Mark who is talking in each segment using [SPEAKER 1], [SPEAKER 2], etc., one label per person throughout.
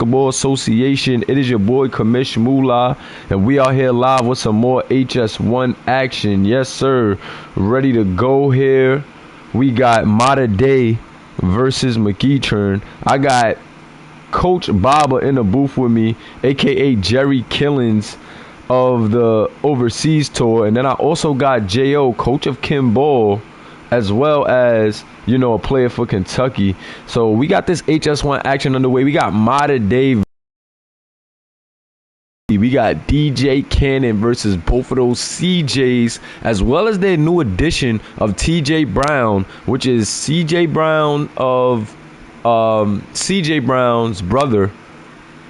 [SPEAKER 1] Basketball Association. It is your boy Kamish Mula, and we are here live with some more HS1 action. Yes, sir. Ready to go here. We got Modern Day versus McEachern. I got Coach Baba in the booth with me, aka Jerry Killings of the Overseas Tour, and then I also got J.O., coach of Kimball, as well as, you know, a player for Kentucky. So we got this HS1 action underway. We got Modern Day. We got DJ Cannon versus both of those CJs, as well as their new addition of TJ Brown, which is CJ Brown of CJ Brown's brother.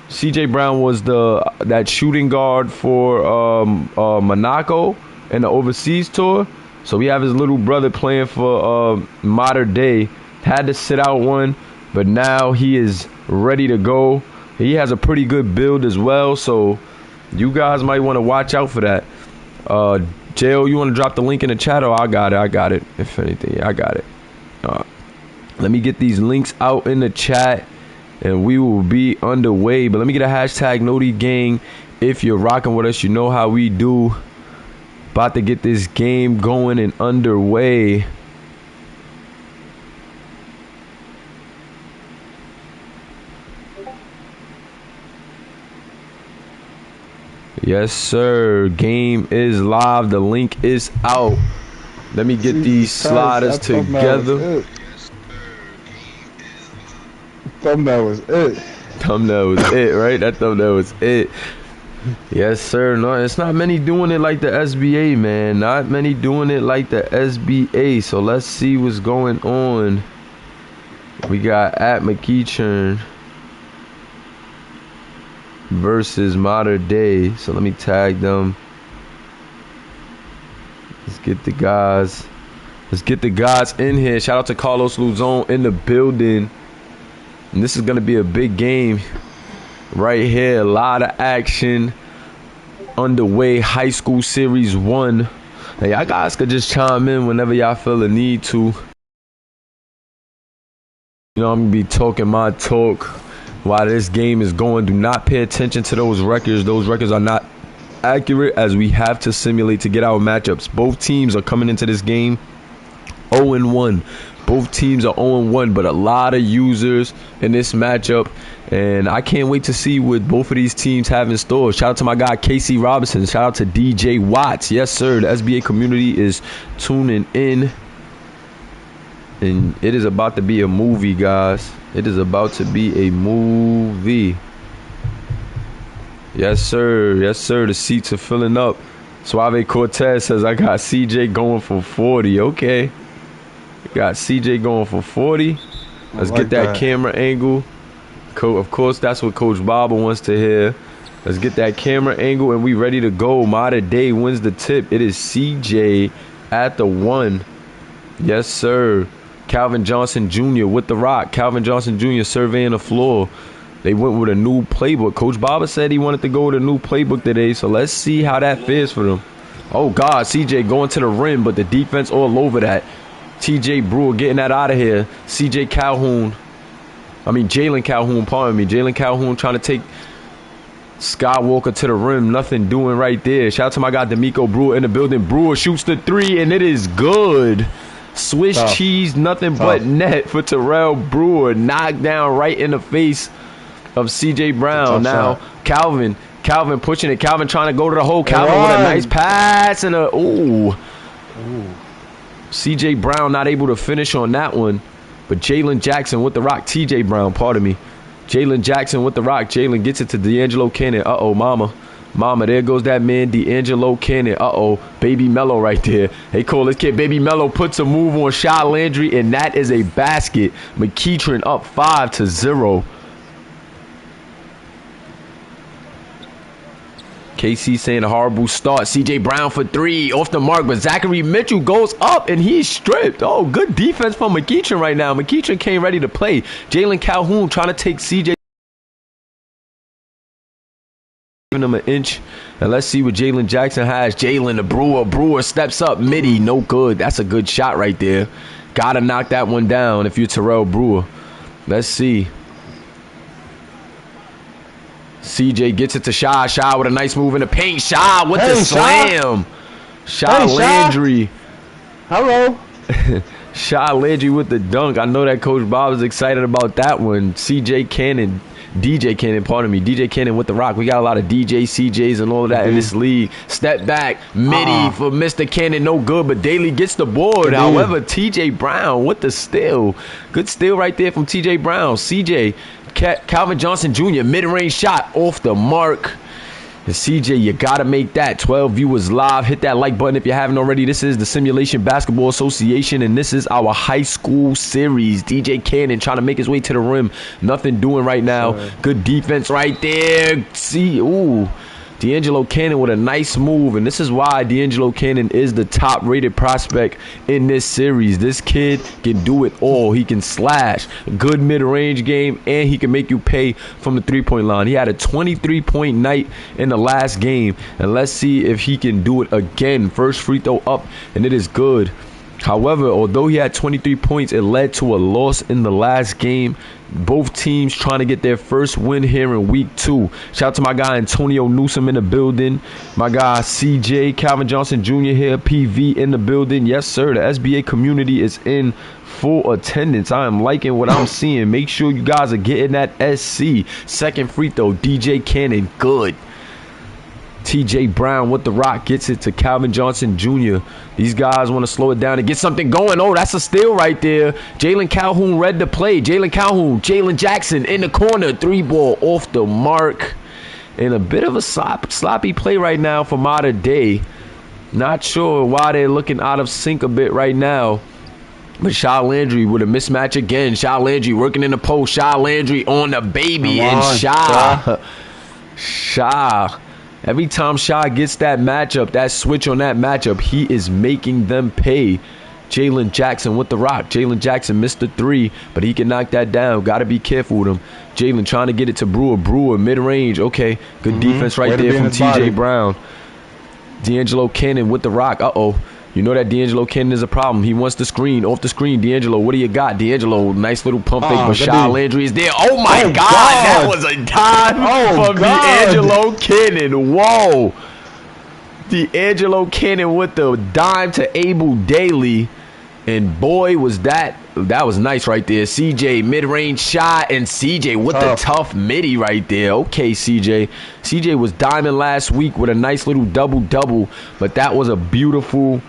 [SPEAKER 1] CJ Brown was that shooting guard for Monaco in the Overseas Tour. So we have his little brother playing for Modern Day. Had to sit out one, but now he is ready to go. He has a pretty good build as well, so you guys might want to watch out for that. J.O., you want to drop the link in the chat? Oh, I got it. If anything, yeah, I got it. Let me get these links out in the chat, and we will be underway. But let me get a hashtag Noti Gang. If you're rocking with us, you know how we do. About to get this game going and underway. Yes, sir. Game is live. The link is out. Let me get these sliders together.
[SPEAKER 2] Thumbnail was it.
[SPEAKER 1] Thumbnail was it, right? That thumbnail was it. Yes, sir. No, it's not many doing it like the SBA, man. Not many doing it like the SBA. So let's see what's going on. We got at McEachern versus Modern Day. So let me tag them. Let's get the guys. Let's get the guys in here. Shout out to Carlos Luzon in the building. And this is going to be a big game right here. A lot of action underway. High School Series 1. Now, y'all guys could just chime in whenever y'all feel the need to. You know, I'm going to be talking my talk while this game is going. Do not pay attention to those records. Those records are not accurate, as we have to simulate to get our matchups. Both teams are coming into this game 0-1. Both teams are 0-1, but a lot of users in this matchup, and I can't wait to see what both of these teams have in store. Shout out to my guy Casey Robinson. Shout out to DJ Watts. Yes, sir. The SBA community is tuning in, and it is about to be a movie, guys. It is about to be a movie. Yes, sir. Yes, sir. The seats are filling up. Suave Cortez says, I got CJ going for 40. Okay. Got CJ going for 40. Let's get that camera angle. Of course, that's what Coach Baba wants to hear. Let's get that camera angle, and we ready to go. Modern Day wins the tip. It is CJ at the 1. Yes, sir. Calvin Johnson Jr. with the rock. Calvin Johnson Jr. surveying the floor. They went with a new playbook. Coach Baba said he wanted to go with a new playbook today, so let's see how that fares for them. Oh, God, CJ going to the rim, but the defense all over that. TJ Brewer getting that out of here. Jalen Calhoun, pardon me. Jalen Calhoun trying to take Skywalker to the rim. Nothing doing right there. Shout out to my guy D'Amico Brewer in the building. Brewer shoots the 3, and it is good. Swiss cheese, nothing but net for Terrell Brewer. Knocked down right in the face of CJ Brown. Now, Calvin pushing it. Calvin trying to go to the hole. Calvin with a nice pass and a ooh. CJ Brown not able to finish on that one, but Jalen Jackson with the rock. TJ Brown, pardon me. Jalen Jackson with the rock. Jalen gets it to D'Angelo Cannon. Uh-oh, mama, there goes that man, D'Angelo Cannon. Uh-oh, Baby Mello right there. They call this kid Baby Mello. Puts a move on Shy Landry, and that is a basket. McEachern up 5-0. KC saying a horrible start. CJ Brown for 3 off the mark, but Zachary Mitchell goes up and he's stripped. Oh, good defense from McEachern right now. McEachern came ready to play. Jalen Calhoun trying to take CJ. Giving him an inch. And let's see what Jalen Jackson has. Jalen the Brewer. Brewer steps up. Midi, no good. That's a good shot right there. Gotta knock that one down if you're Terrell Brewer. Let's see. CJ gets it to Shy. Shy with a nice move in the paint. Shy with the slam. Shy Landry.
[SPEAKER 2] Hello.
[SPEAKER 1] Shy Landry with the dunk. I know that Coach Bob is excited about that one. DJ Cannon, pardon me. DJ Cannon with the rock. We got a lot of DJ, CJs, and all of that in this league. Step back, midi for Mr. Cannon, no good, but Daly gets the board. However, TJ Brown with the steal. Good steal right there from TJ Brown. CJ, Calvin Johnson Jr., mid-range shot off the mark. And CJ, you got to make that. 12 viewers live. Hit that like button if you haven't already. This is the Simulation Basketball Association, and this is our high school series. DJ Cannon trying to make his way to the rim. Nothing doing right now. Good defense right there. D'Angelo Cannon with a nice move, and this is why D'Angelo Cannon is the top-rated prospect in this series. This kid can do it all. He can slash, good mid-range game, and he can make you pay from the three-point line. He had a 23-point night in the last game, and let's see if he can do it again. First free throw up, and it is good. However, although he had 23 points, it led to a loss in the last game. Both teams trying to get their first win here in week 2. Shout out to my guy Antonio Newsom in the building. My guy CJ, Calvin Johnson Jr. here, PV in the building. Yes, sir. The SBA community is in full attendance. I am liking what I'm seeing. Make sure you guys are getting that SC. Second free throw, DJ Cannon, good. TJ Brown with the rock gets it to Calvin Johnson Jr. These guys want to slow it down and get something going. Oh, that's a steal right there. Jalen Calhoun read the play. Jalen Jackson in the corner. 3-ball off the mark. And a bit of a sloppy play right now for Mater Dei. Not sure why they're looking out of sync a bit right now. But Shy Landry with a mismatch again. Shy Landry working in the post. Shy Landry on the baby. And Shy. Every time Shy gets that matchup, that switch on that matchup, he is making them pay. Jalen Jackson with the rock. Jalen Jackson missed the 3, but he can knock that down. Got to be careful with him. Jalen trying to get it to Brewer. Brewer mid-range. Okay, good defense right there from TJ Brown. D'Angelo Cannon with the rock. You know that D'Angelo Cannon is a problem. He wants the screen. Off the screen, D'Angelo, what do you got? D'Angelo, nice little pump fake, but Shy Landry is there. Oh, my God. That was a dive from D'Angelo Cannon. Whoa. D'Angelo Cannon with the dime to Abel Daly. And, boy, was that was nice right there. CJ, mid-range shot, and CJ with the tough midi right there. Okay, CJ. CJ was diming last week with a nice little double-double, but that was a beautiful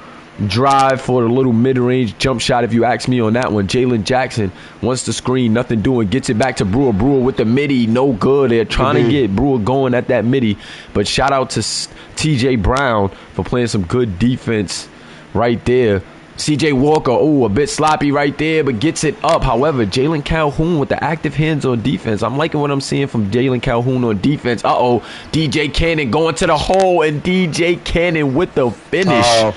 [SPEAKER 1] drive for the little mid-range jump shot, if you ask me on that one. Jalen Jackson wants the screen, nothing doing, gets it back to Brewer. Brewer with the midi, no good. They're trying to get Brewer going at that midi, but shout out to TJ Brown for playing some good defense right there. CJ Walker, a bit sloppy right there, but gets it up. However, Jalen Calhoun with the active hands on defense. I'm liking what I'm seeing from Jalen Calhoun on defense. DJ Cannon going to the hole, and DJ Cannon with the finish.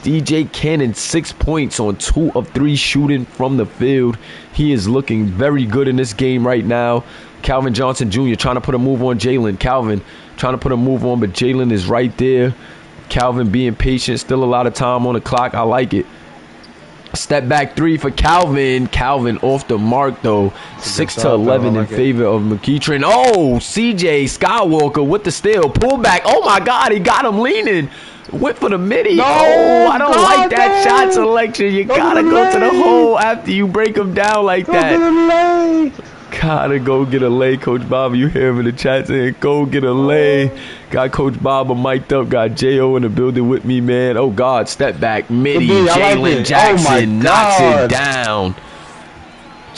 [SPEAKER 1] DJ Cannon, 6 points on 2 of 3 shooting from the field. He is looking very good in this game right now. Calvin Johnson Jr. trying to put a move on Jalen. Calvin trying to put a move on, but Jalen is right there. Calvin being patient. Still a lot of time on the clock. I like it. Step back 3 for Calvin. Calvin off the mark, though. 6-11 in favor of McEachern. CJ Skywalker with the steal. Pull back. Oh, my God. He got him leaning. Went for the midi. I don't like that shot selection. You got to go to the hole after you break him down like that. Gotta go get a lay. Coach Bob, you hear him in the chat saying, go get a lay. Got Coach Bob mic'd up. Got J.O. in the building with me, man. Oh, God. Step back. Midi. Jalen Jackson knocks it down.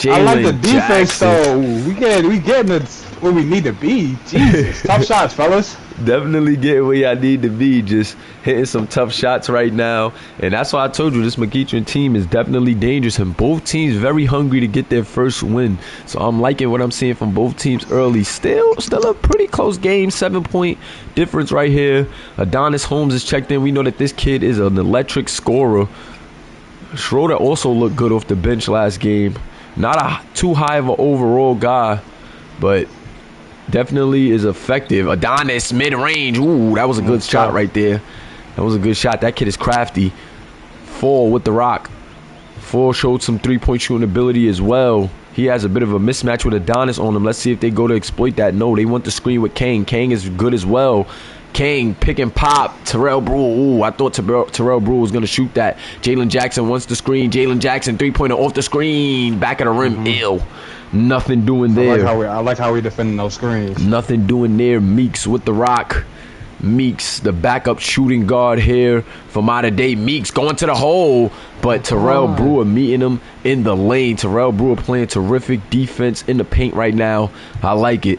[SPEAKER 2] I like the defense, though. We getting it where we need to be. Jesus. Tough shots, fellas.
[SPEAKER 1] Definitely getting where y'all need to be. Just hitting some tough shots right now. And that's why I told you this McEachern team is definitely dangerous. And both teams very hungry to get their first win. So I'm liking what I'm seeing from both teams early. Still a pretty close game. 7-point difference right here. Adonis Holmes is checked in. We know that this kid is an electric scorer. Schroeder also looked good off the bench last game. Not too high of an overall guy, but definitely is effective. Adonis mid-range. Ooh, that was a good shot right there. That was a good shot. That kid is crafty. 4 with the rock. 4 showed some 3-point shooting ability as well. He has a bit of a mismatch with Adonis on him. Let's see if they go to exploit that. No, they want the screen with Kang. Kang is good as well. Kang, pick and pop. Terrell Brewer. Ooh, I thought Terrell Brewer was going to shoot that. Jalen Jackson wants the screen. Jalen Jackson, three-pointer off the screen. Back of the rim. Ill. Nothing doing there.
[SPEAKER 2] I like how we defending those screens.
[SPEAKER 1] Nothing doing there. Meeks with the rock. Meeks, the backup shooting guard here from out of day. Meeks going to the hole, but Terrell Brewer meeting him in the lane. Terrell Brewer playing terrific defense in the paint right now. I like it.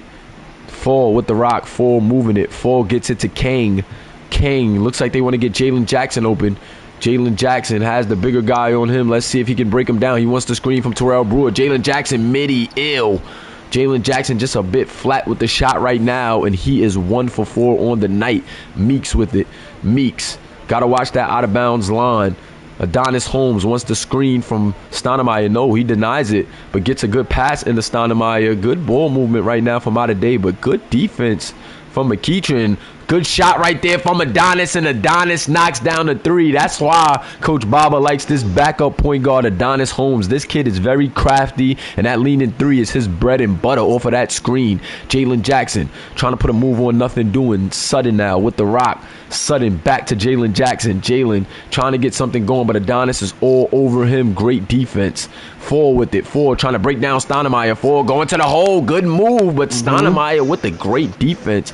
[SPEAKER 1] Fall with the rock. Fall moving it. Fall gets it to Kang. Kang looks like they want to get Jalen Jackson open. Jalen Jackson has the bigger guy on him. Let's see if he can break him down. He wants the screen from Terrell Brewer. Jalen Jackson midi ill. Jalen Jackson just a bit flat with the shot right now, and he is 1 for 4 on the night. Meeks with it. Meeks. Got to watch that out-of-bounds line. Adonis Holmes wants the screen from Stoudemire. No, he denies it, but gets a good pass into Stoudemire. Good ball movement right now from out of day, but good defense from McEachern. Good shot right there from Adonis, and Adonis knocks down the three. That's why Coach Baba likes this backup point guard, Adonis Holmes. This kid is very crafty, and that leaning three is his bread and butter off of that screen. Jalen Jackson trying to put a move on, nothing doing. Sutton now with the rock. Sutton back to Jalen Jackson. Jalen trying to get something going, but Adonis is all over him. Great defense. Four with it. Four trying to break down Stoudemire. Four going to the hole. Good move, but Stoudemire with the great defense.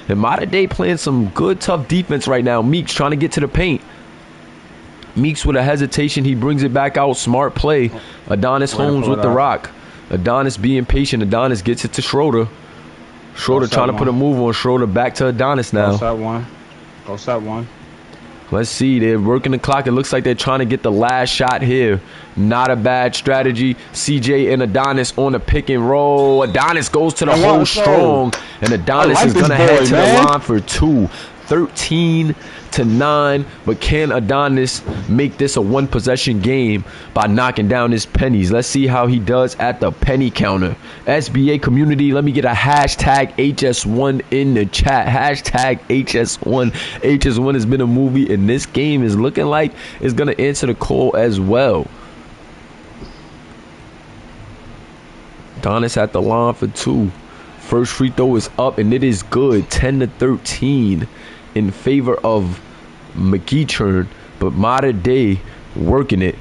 [SPEAKER 1] And Mater Day playing some good, tough defense right now. Meeks trying to get to the paint. Meeks with a hesitation. He brings it back out. Smart play. Adonis Holmes with the rock. Adonis being patient. Adonis gets it to Schroeder. Schroeder trying to put a move on. Schroeder back to Adonis now.
[SPEAKER 2] Go set one.
[SPEAKER 1] Let's see. They're working the clock. It looks like they're trying to get the last shot here. Not a bad strategy. CJ and Adonis on the pick and roll. Adonis goes to the hole strong. And Adonis is going to head to the line for two. 13-9, but can Adonis make this a one-possession game by knocking down his pennies? Let's see how he does at the penny counter. SBA community, let me get a hashtag HS1 in the chat. Hashtag HS1. HS1 has been a movie, and this game is looking like it's going to answer the call as well. Adonis at the line for two. First free throw is up, and it is good. 10-13 in favor of McEachern, but Mater Day working it.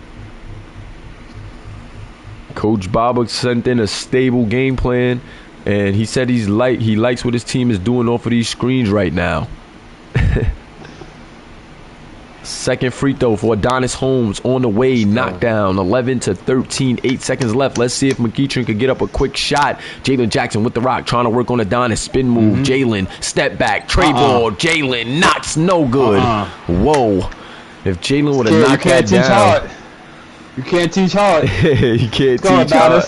[SPEAKER 1] Coach Baba sent in a stable game plan, and he said he likes what his team is doing off of these screens right now. Second free throw for Adonis Holmes on the way. Knockdown. 11-13. 8 seconds left. Let's see if McEachern could get up a quick shot. Jalen Jackson with the rock. Trying to work on Adonis. Spin move. Jalen. Step back. Tray ball. Jalen knocks. No good. Whoa. If Jalen would have knocked that down.
[SPEAKER 2] You can't teach hard.
[SPEAKER 1] You can't teach hard.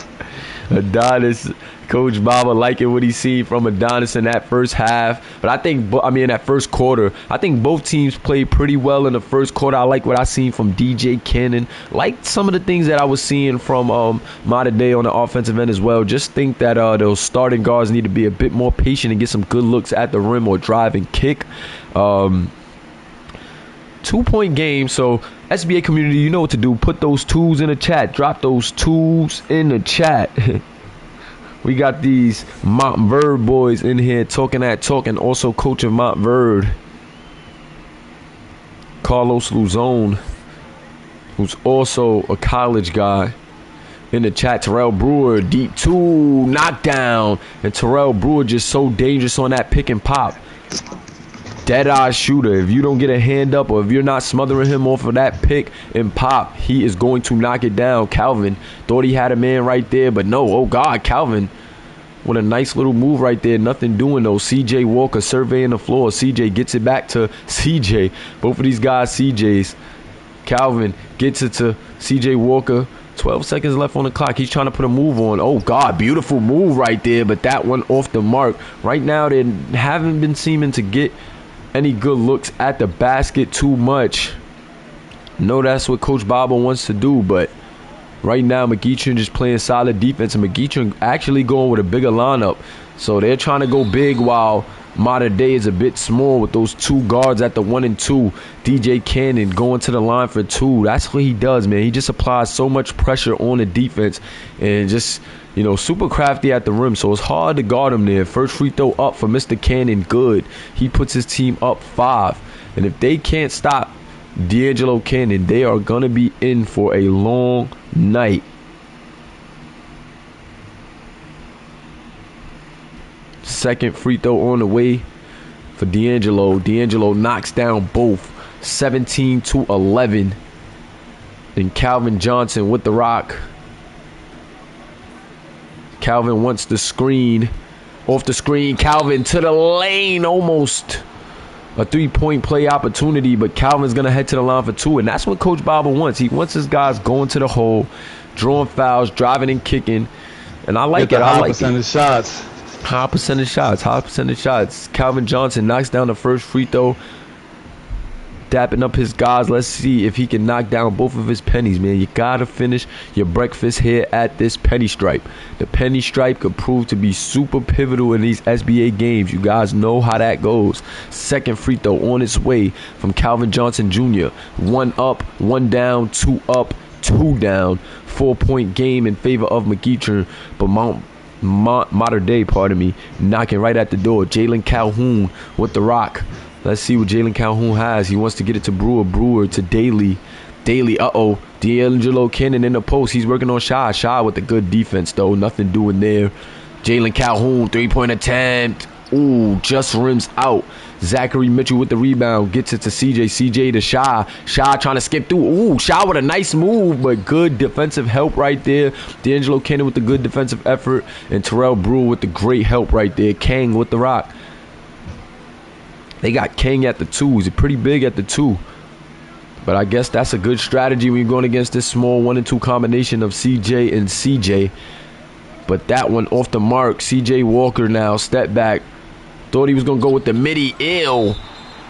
[SPEAKER 1] Adonis. Coach Baba liking what he's seen from Adonis in that first half. But in that first quarter, I think both teams played pretty well in the first quarter. I like what I seen from DJ Cannon. Like some of the things that I was seeing from Mater Day on the offensive end as well. Just think that those starting guards need to be a bit more patient and get some good looks at the rim or drive and kick. 2-point game. So SBA community, you know what to do. Put those twos in the chat. Drop those twos in the chat. We got these Montverde boys in here talking that talk, and also coaching Montverde. Carlos Luzon, who's also a college guy, in the chat. Terrell Brewer, deep two, knockdown. And Terrell Brewer just so dangerous on that pick and pop. Dead-eye shooter. If you don't get a hand up, or if you're not smothering him off of that pick and pop, he is going to knock it down. Calvin thought he had a man right there, but no. Oh, God, Calvin. What a nice little move right there. Nothing doing, though. CJ Walker surveying the floor. CJ gets it back to CJ. Both of these guys, CJs. Calvin gets it to CJ Walker. 12 seconds left on the clock. He's trying to put a move on. Oh, God, beautiful move right there, but that one off the mark. Right now, they haven't been seeming to get any good looks at the basket too much. No, that's what Coach Baba wants to do, but right now McEachern just playing solid defense, and McEachern actually going with a bigger lineup. So they're trying to go big while Modern Day is a bit small with those two guards at the 1 and 2. DJ Cannon going to the line for 2. That's what he does, man. He just applies so much pressure on the defense and just, you know, super crafty at the rim. So it's hard to guard him there. First free throw up for Mr. Cannon. Good. He puts his team up 5. And if they can't stop D'Angelo Cannon, they are going to be in for a long night. Second free throw on the way for D'Angelo. D'Angelo knocks down both. 17-11. And Calvin Johnson with the rock. Calvin wants the screen. Off the screen. Calvin to the lane. Almost a 3-point play opportunity. But Calvin's going to head to the line for 2. And that's what Coach Baba wants. He wants his guys going to the hole, drawing fouls, driving and kicking. And I like it. I like
[SPEAKER 2] it. Shots.
[SPEAKER 1] High percentage shots. Calvin Johnson knocks down the first free throw. Dapping up his guys. Let's see if he can knock down both of his pennies, man. You gotta finish your breakfast here at this penny stripe. The penny stripe could prove to be super pivotal in these SBA games. You guys know how that goes. Second free throw on its way from Calvin Johnson Jr. 1 up, 1 down, 2 up, 2 down. 4-point game in favor of McEachern. But Modern Day, knocking right at the door. Jalen Calhoun with the rock. Let's see what Jalen Calhoun has. He wants to get it to Brewer to Daly. D'Angelo Cannon in the post. He's working on Shy with a good defense, though. Nothing doing there. Jalen Calhoun, 3-point attempt. Ooh, just rims out. Zachary Mitchell with the rebound. Gets it to CJ. CJ to Shy. Shy trying to skip through. Ooh, Shy with a nice move, but good defensive help right there. D'Angelo Cannon with the good defensive effort. And Terrell Brewer with the great help right there. Kang with the rock. They got Kang at the 2. He's pretty big at the 2. But I guess that's a good strategy when you're going against this small 1 and 2 combination of CJ and CJ. But that one off the mark. CJ Walker now. Step back. Thought he was going to go with the midi.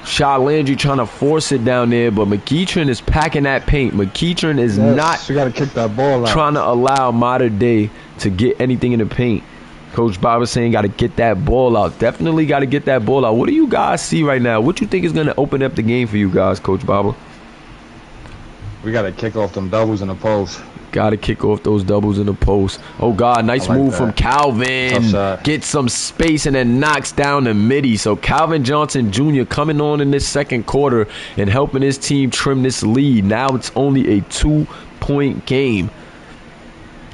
[SPEAKER 1] Shy Landry trying to force it down there, but McEachern is packing that paint. McEachern is not
[SPEAKER 2] gotta kick that ball out.
[SPEAKER 1] Trying to allow Modern Day to get anything in the paint. Coach Bob saying got to get that ball out. Definitely got to get that ball out. What do you guys see right now? What you think is going to open up the game for you guys, Coach Baba?
[SPEAKER 2] We got to kick off them doubles in the post.
[SPEAKER 1] Got to kick off those doubles in the post. Oh, God. Nice move from Calvin. Gets some space and then knocks down the midi. So Calvin Johnson Jr. coming on in this second quarter and helping his team trim this lead. Now it's only a 2-point game.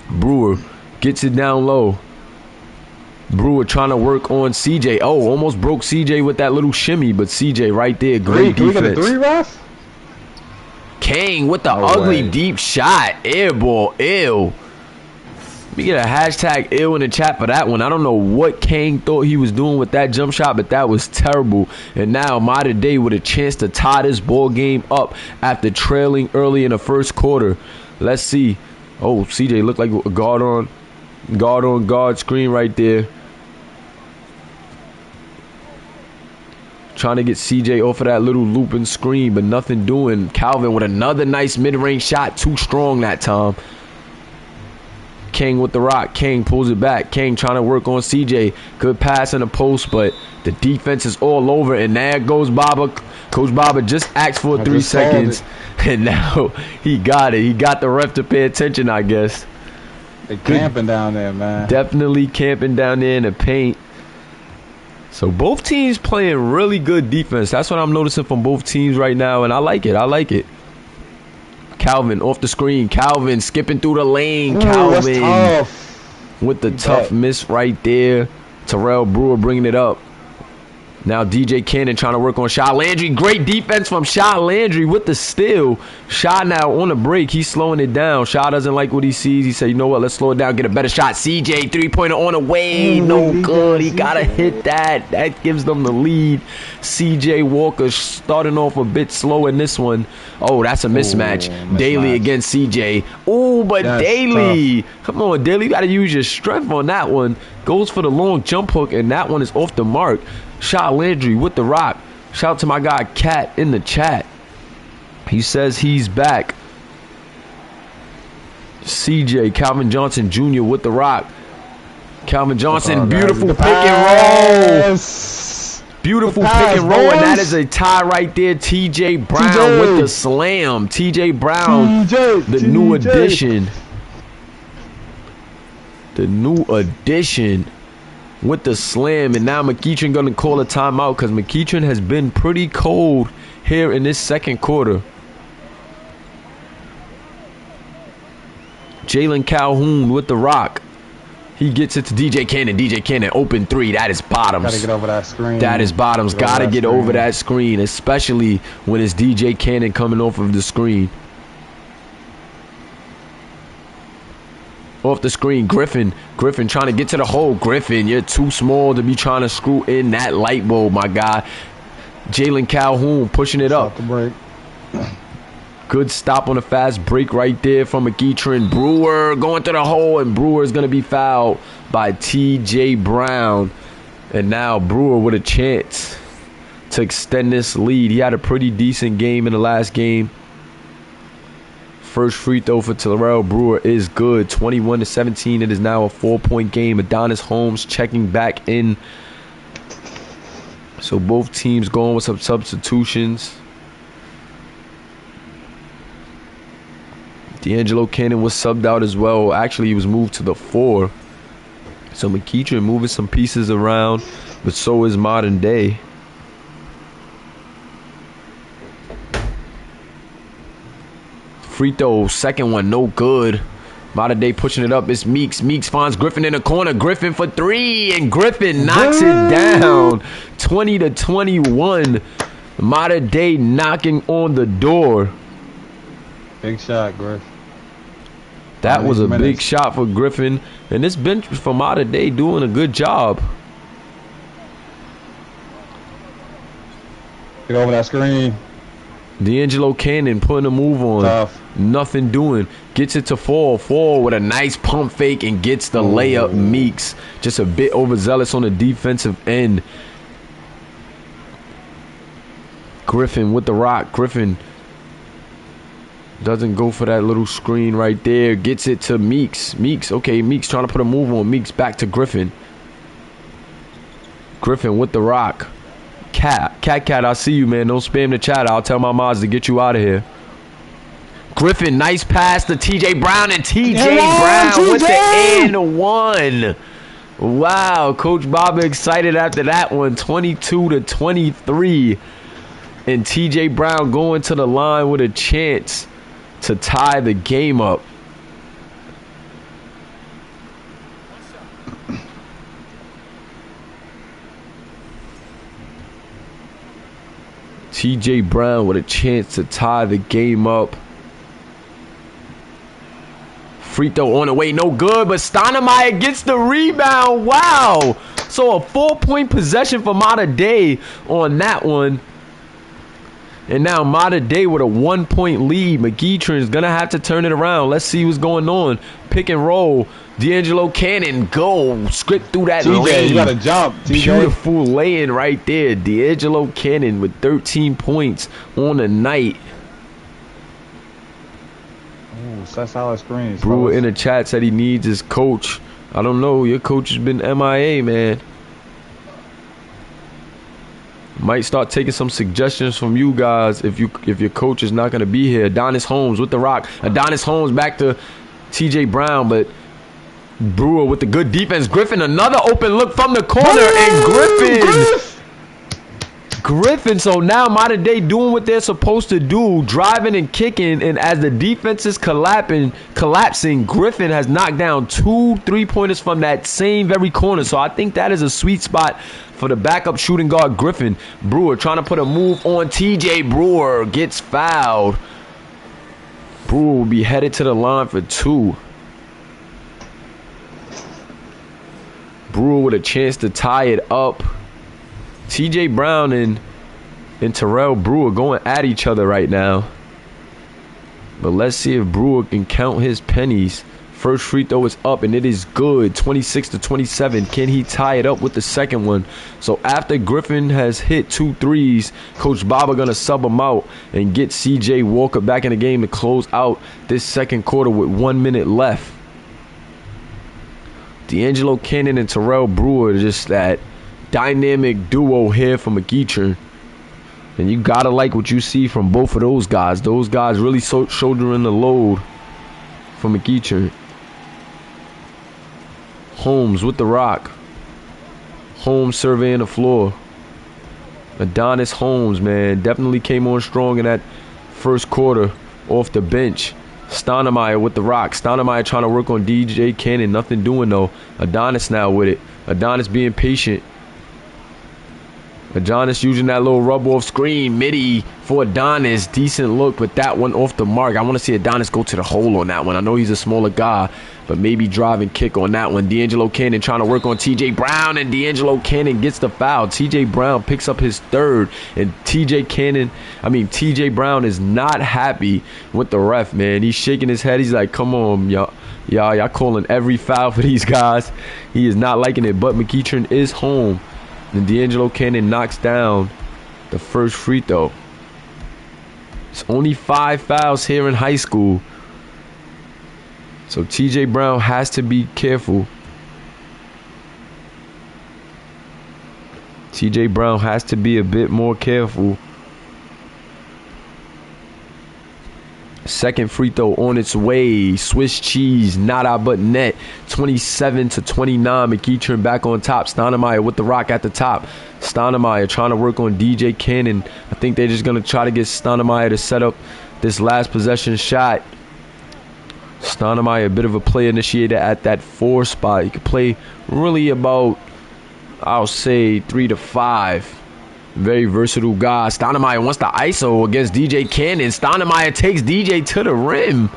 [SPEAKER 1] Brewer gets it down low. Brewer trying to work on CJ. Oh, almost broke CJ with that little shimmy, but CJ right there. Great defense.
[SPEAKER 2] Can we get a 3, Raf?
[SPEAKER 1] Kang with the ugly deep shot. Air ball. Ew. We get a hashtag ill in the chat for that one. I don't know what Kang thought he was doing with that jump shot, but that was terrible. And now Modern Day with a chance to tie this ball game up after trailing early in the first quarter. Let's see. Oh, CJ looked like a guard screen right there. Trying to get CJ off of that little looping screen, but nothing doing. Calvin with another nice mid-range shot. Too strong that time. Kang with the rock. Kang pulls it back. Kang trying to work on CJ. Good pass in the post, but the defense is all over. And there goes Baba. Coach Baba just asked for 3 seconds. And now he got it. He got the ref to pay attention, I guess.
[SPEAKER 2] They're camping down there, man.
[SPEAKER 1] Definitely camping down there in the paint. So both teams playing really good defense. That's what I'm noticing from both teams right now, and I like it. I like it. Calvin off the screen. Calvin skipping through the lane.
[SPEAKER 2] Ooh,
[SPEAKER 1] Calvin with the tough miss right there. Terrell Brewer bringing it up. Now DJ Cannon trying to work on Shy Landry. Great defense from Shy Landry with the steal. Shy now on the break. He's slowing it down. Shy doesn't like what he sees. He said, you know what, let's slow it down, get a better shot. CJ, 3-pointer on the way. No good. He got to hit that. That gives them the lead. CJ Walker starting off a bit slow in this one. Oh, that's a mismatch. Daly against CJ. Oh, but that's Daly. Tough. Come on, Daly. You got to use your strength on that one. Goes for the long jump hook, and that one is off the mark. Shy Landry with the rock. Shout out to my guy Cat in the chat. He says he's back. CJ, Calvin Johnson Jr. with the rock. Calvin Johnson, beautiful pick and roll. Beautiful pick and roll, and that is a tie right there. TJ Brown with the slam. TJ Brown, the new addition. The new addition with the slam. And now McEachern going to call a timeout because McEachern has been pretty cold here in this second quarter. Jalen Calhoun with the rock. He gets it to DJ Cannon. DJ Cannon, open three. That is bottoms.
[SPEAKER 2] Gotta get over that screen.
[SPEAKER 1] That is bottoms. Gotta get over that screen, especially when it's DJ Cannon coming off of the screen. Off the screen, Griffin. Griffin trying to get to the hole. Griffin, you're too small to be trying to screw in that light bulb, my guy. Jalen Calhoun pushing it up. Good stop on a fast break right there from McEachern. Brewer going to the hole, and Brewer is going to be fouled by TJ Brown. And now Brewer with a chance to extend this lead. He had a pretty decent game in the last game. First free throw for Terrell Brewer is good. 21-17. It is now a 4-point game. Adonis Holmes checking back in. So both teams going with some substitutions. D'Angelo Cannon was subbed out as well. Actually, he was moved to the 4. So McEachern moving some pieces around, but so is Modern Day. Free throw, second one, no good. Modern Day pushing it up. It's Meeks. Meeks finds Griffin in the corner. Griffin for 3, and Griffin knocks it down. 20-21. Modern Day knocking on the door.
[SPEAKER 2] Big shot, Griff.
[SPEAKER 1] That was a big shot for Griffin. And this bench for Modern Day doing a good job.
[SPEAKER 2] Get over that screen.
[SPEAKER 1] D'Angelo Cannon putting a move on.
[SPEAKER 2] Tough.
[SPEAKER 1] Nothing doing. Gets it to Fall. Fall with a nice pump fake and gets the layup. Meeks just a bit overzealous on the defensive end. Griffin with the rock. Griffin doesn't go for that little screen right there. Gets it to Meeks. Meeks, okay, Meeks trying to put a move on. Meeks back to Griffin. Griffin with the rock. Cat, I see you, man. Don't spam the chat. I'll tell my mods to get you out of here. Griffin, nice pass to TJ Brown, and TJ Brown with the and one. Wow, Coach Baba excited after that one. 22-23. And TJ Brown going to the line with a chance to tie the game up. TJ Brown with a chance to tie the game up. Free throw on the way, no good, but Stoudemire gets the rebound. Wow. So a 4-point possession for Modern Day on that one. And now Modern Day with a 1-point lead. McEachern is going to have to turn it around. Let's see what's going on. Pick and roll. D'Angelo Cannon go. Script through that lane.
[SPEAKER 2] You got to jump, TJ.
[SPEAKER 1] Beautiful laying right there. D'Angelo Cannon with 13 points on the night.
[SPEAKER 2] Ooh, that's solid screens.
[SPEAKER 1] Brewer in the chat said he needs his coach. I don't know. Your coach has been MIA, man. Might start taking some suggestions from you guys if your coach is not going to be here. Adonis Holmes with the rock. Adonis Holmes back to TJ Brown, but Brewer with the good defense. Griffin, another open look from the corner, and Griffin. So now Modern Day doing what they're supposed to do, driving and kicking, and as the defense is collapsing, Griffin has knocked down 2 3-pointers from that same very corner. So I think that is a sweet spot for the backup shooting guard Griffin. Brewer trying to put a move on TJ. Brewer gets fouled. Brewer will be headed to the line for 2. Brewer with a chance to tie it up. TJ Brown and Terrell Brewer going at each other right now. But let's see if Brewer can count his pennies. First free throw is up, and it is good. 26-27. Can he tie it up with the second one? So after Griffin has hit 2 threes, Coach Baba going to sub him out and get C.J. Walker back in the game to close out this second quarter with 1 minute left. D'Angelo Cannon and Terrell Brewer just that dynamic duo here for McEachern. And you gotta like what you see from both of those guys. Those guys really shouldering the load for McEachern. Holmes with the rock. Holmes surveying the floor. Adonis Holmes, man, definitely came on strong in that first quarter off the bench. Stoudemire with the rock. Stoudemire trying to work on DJ Cannon. Nothing doing, though. Adonis now with it. Adonis being patient. Adonis using that little rub-off screen. Midi for Adonis. Decent look, but that one off the mark. I want to see Adonis go to the hole on that one. I know he's a smaller guy, but maybe drive and kick on that one. D'Angelo Cannon trying to work on TJ Brown, and D'Angelo Cannon gets the foul. TJ Brown picks up his third, and TJ Brown is not happy with the ref, man. He's shaking his head. He's like, come on, y'all calling every foul for these guys. He is not liking it, but McEachern is home. And D'Angelo Cannon knocks down the first free throw. It's only 5 fouls here in high school. So TJ Brown has to be careful. TJ Brown has to be a bit more careful. Second free throw on its way. Swiss cheese, nada but net. 27-29. McEachern back on top. Stoudemire with the rock at the top. Stoudemire trying to work on DJ Cannon. I think they're just going to try to get Stoudemire to set up this last possession shot. Stoudemire, a bit of a play initiator at that 4 spot. He could play really about, I'll say, 3 to 5. Very versatile guy. Stoudemire wants the ISO against DJ Cannon. Stoudemire takes DJ to the rim.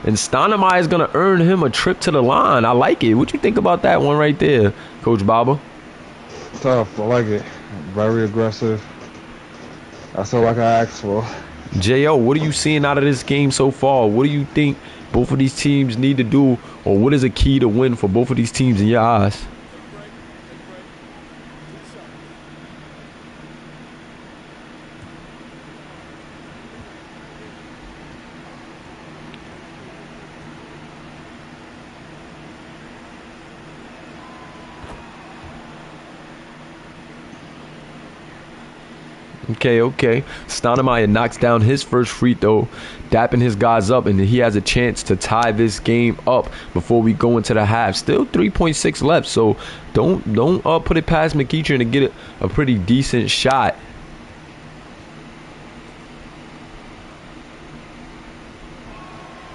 [SPEAKER 1] And Stoudemire is going to earn him a trip to the line. I like it. What you think about that one right there, Coach Baba?
[SPEAKER 2] Tough. I like it. Very aggressive. That's all like I asked for.
[SPEAKER 1] J.O., what are you seeing out of this game so far? What do you think both of these teams need to do, or what is a key to win for both of these teams in your eyes? Okay. Stoudemire knocks down his first free throw, dapping his guys up, and he has a chance to tie this game up before we go into the half. Still 3.6 left, so don't put it past McEachern to get a pretty decent shot.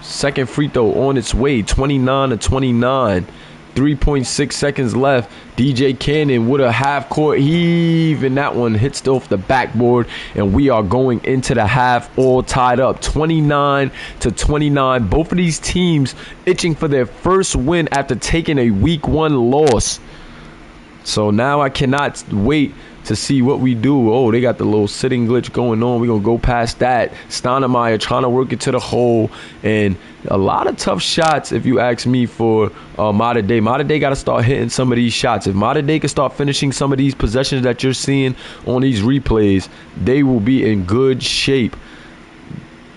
[SPEAKER 1] Second free throw on its way, 29-29. 3.6 seconds left. DJ Cannon with a half-court heave, and that one hits off the backboard, and we are going into the half all tied up, 29-29. Both of these teams itching for their first win after taking a week 1 loss. So now I cannot wait to see what we do. Oh, they got the little sitting glitch going on. We're going to go past that. Stoudemire trying to work it to the hole. And a lot of tough shots, if you ask me, for Mater Dei. Mater Dei got to start hitting some of these shots. If Mater Dei can start finishing some of these possessions that you're seeing on these replays, they will be in good shape.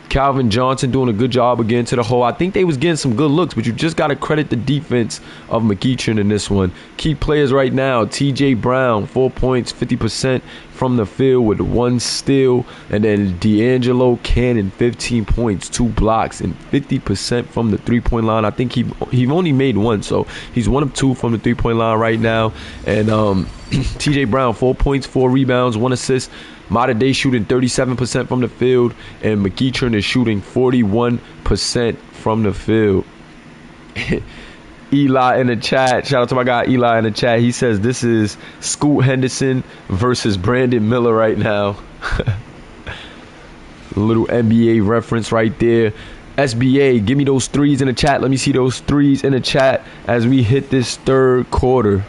[SPEAKER 1] Calvin Johnson doing a good job again to the hole. I think they was getting some good looks, but you just got to credit the defense of McEachern in this one. Key players right now, TJ Brown, 4 points, 50% from the field with 1 steal. And then D'Angelo Cannon, 15 points, 2 blocks, and 50% from the three-point line. I think he only made 1, so he's 1 of 2 from the three-point line right now. And TJ Brown, 4 points, 4 rebounds, 1 assist. Mater Dei shooting 37% from the field, and McEachern is shooting 41% from the field. Eli in the chat, shout out to my guy Eli in the chat. He says this is Scoot Henderson versus Brandon Miller right now. A little NBA reference right there. SBA, give me those threes in the chat. Let me see those threes in the chat as we hit this third quarter.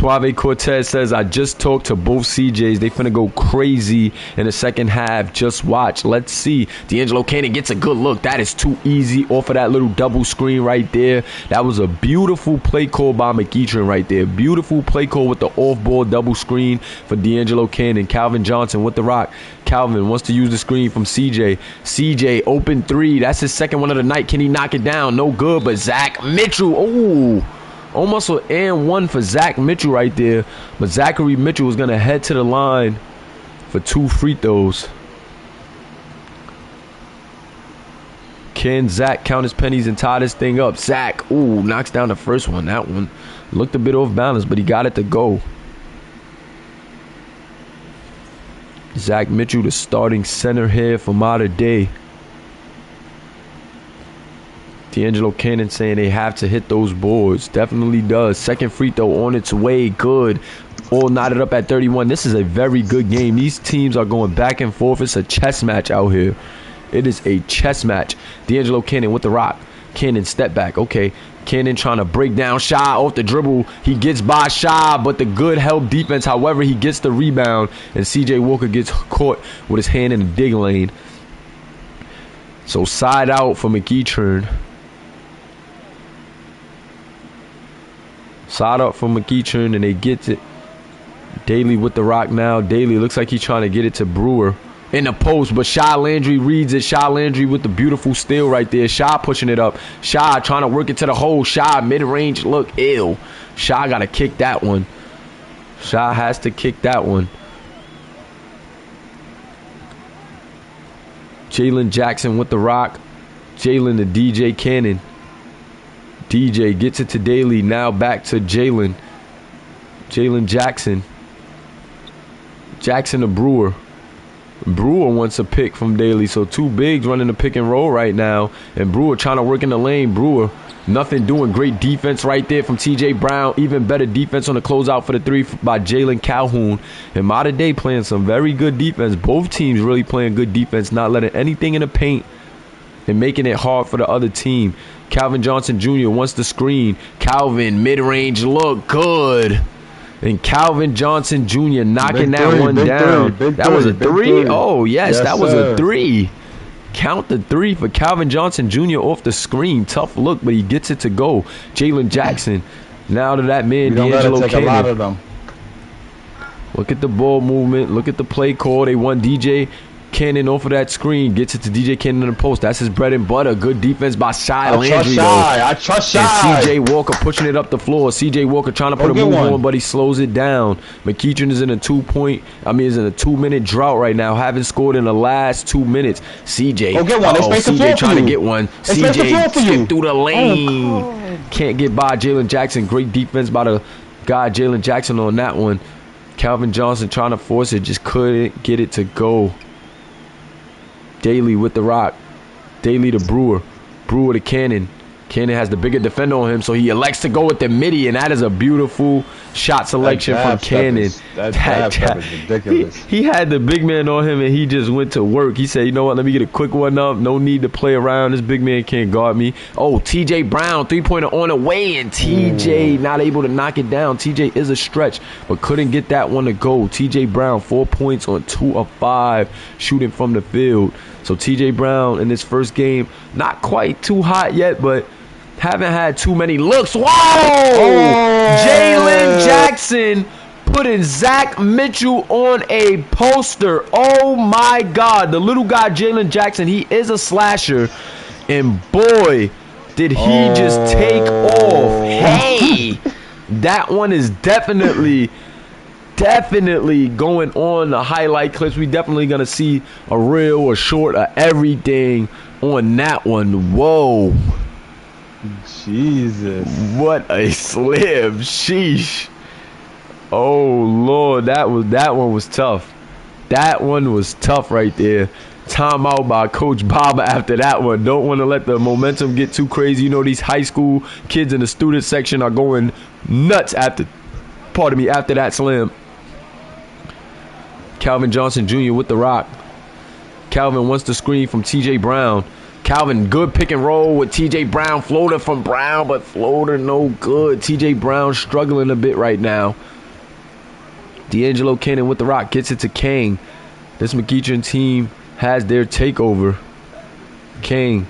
[SPEAKER 1] Suave Cortez says, I just talked to both CJs. They finna go crazy in the second half. Just watch. Let's see. D'Angelo Cannon gets a good look. That is too easy off of that little double screen right there. That was a beautiful play call by McEachern right there. Beautiful play call with the off-ball double screen for D'Angelo Cannon. Calvin Johnson with the rock. Calvin wants to use the screen from CJ. CJ, open three. That's his second one of the night. Can he knock it down? No good, but Zach Mitchell. Ooh. Almost an and one for Zach Mitchell right there. But Zachary Mitchell is going to head to the line for 2 free throws. Can Zach count his pennies and tie this thing up? Zach, ooh, knocks down the first one. That one looked a bit off balance, but he got it to go. Zach Mitchell, the starting center here for modern day. D'Angelo Cannon saying they have to hit those boards. Definitely does. Second free throw on its way. Good. All knotted up at 31. This is a very good game. These teams are going back and forth. It's a chess match out here. It is a chess match. D'Angelo Cannon with the rock. Cannon step back. Okay. Cannon trying to break down Shy off the dribble. He gets by Shy, but the good help defense. However, he gets the rebound, and CJ Walker gets caught with his hand in the dig lane. So side out for McEachern. Side up from McEachern, and they get it. Daly with the rock now. Daly looks like he's trying to get it to Brewer in the post, but Shy Landry reads it. Shy Landry with the beautiful steal right there. Shy pushing it up. Shy trying to work it to the hole. Shy mid-range look ill. Shy got to kick that one. Shy has to kick that one. Jalen Jackson with the rock. Jalen to DJ Cannon. DJ gets it to Daly. Now back to Jalen. Jalen Jackson. Jackson to Brewer. Brewer wants a pick from Daly. So 2 bigs running the pick and roll right now. And Brewer trying to work in the lane. Brewer, nothing doing. Great defense right there from TJ Brown. Even better defense on the closeout for the 3 by Jalen Calhoun. And modern day playing some very good defense. Both teams really playing good defense. Not letting anything in the paint and making it hard for the other team. Calvin Johnson Jr. wants the screen. Calvin, mid-range look good. And Calvin Johnson Jr. knocking that one down. That was a 3? Oh, yes, that was a 3. Count the 3 for Calvin Johnson Jr. off the screen. Tough look, but he gets it to go. Jalen Jackson. Now to that man, D'Angelo Cannon. Look at the ball movement. Look at the play call. They won DJ Cannon off of that screen. Gets it to DJ Cannon in the post. That's his bread and butter. Good defense by Shy Landry.
[SPEAKER 2] I trust Shy.
[SPEAKER 1] And CJ Walker pushing it up the floor. CJ Walker trying to put a move on, but he slows it down. McEachern is in a 2-minute drought right now. Haven't scored in the last 2 minutes. CJ. CJ trying to get one. CJ skip through the lane. Can't get by Jalen Jackson. Great defense by the guy Jalen Jackson on that one. Calvin Johnson trying to force it. Just couldn't get it to go. Daly with the rock. Daly to Brewer. Brewer to Cannon. Cannon has the bigger defender on him, so he elects to go with the midi, and that is a beautiful shot selection from Cannon.
[SPEAKER 2] That is ridiculous.
[SPEAKER 1] He had the big man on him, and he just went to work. He said, you know what, let me get a quick one up. No need to play around. This big man can't guard me. Oh, TJ Brown, 3-pointer on the way, and TJ not able to knock it down. TJ is a stretch, but couldn't get that one to go. TJ Brown, 4 points on 2 of 5 shooting from the field. So TJ Brown in this first game, not quite too hot yet, but haven't had too many looks. Whoa! Jalen Jackson putting Zach Mitchell on a poster. Oh my God. The little guy, Jalen Jackson, he is a slasher. And boy, did he just take off. Hey! That one is definitely going on the highlight clips. We definitely going to see a reel or short of everything on that one. Whoa.
[SPEAKER 2] Jesus.
[SPEAKER 1] What a slip. Sheesh. Oh Lord, that one was tough. That one was tough right there. Timeout by Coach Baba after that one. Don't want to let the momentum get too crazy. You know, these high school kids in the student section are going nuts after that slam. Calvin Johnson Jr. with the rock. Calvin wants the screen from TJ Brown. Calvin, good pick and roll with TJ Brown. Floater from Brown, but floater no good. TJ Brown struggling a bit right now. D'Angelo Cannon with the rock. Gets it to Kang. This McEachern team has their takeover. Kang.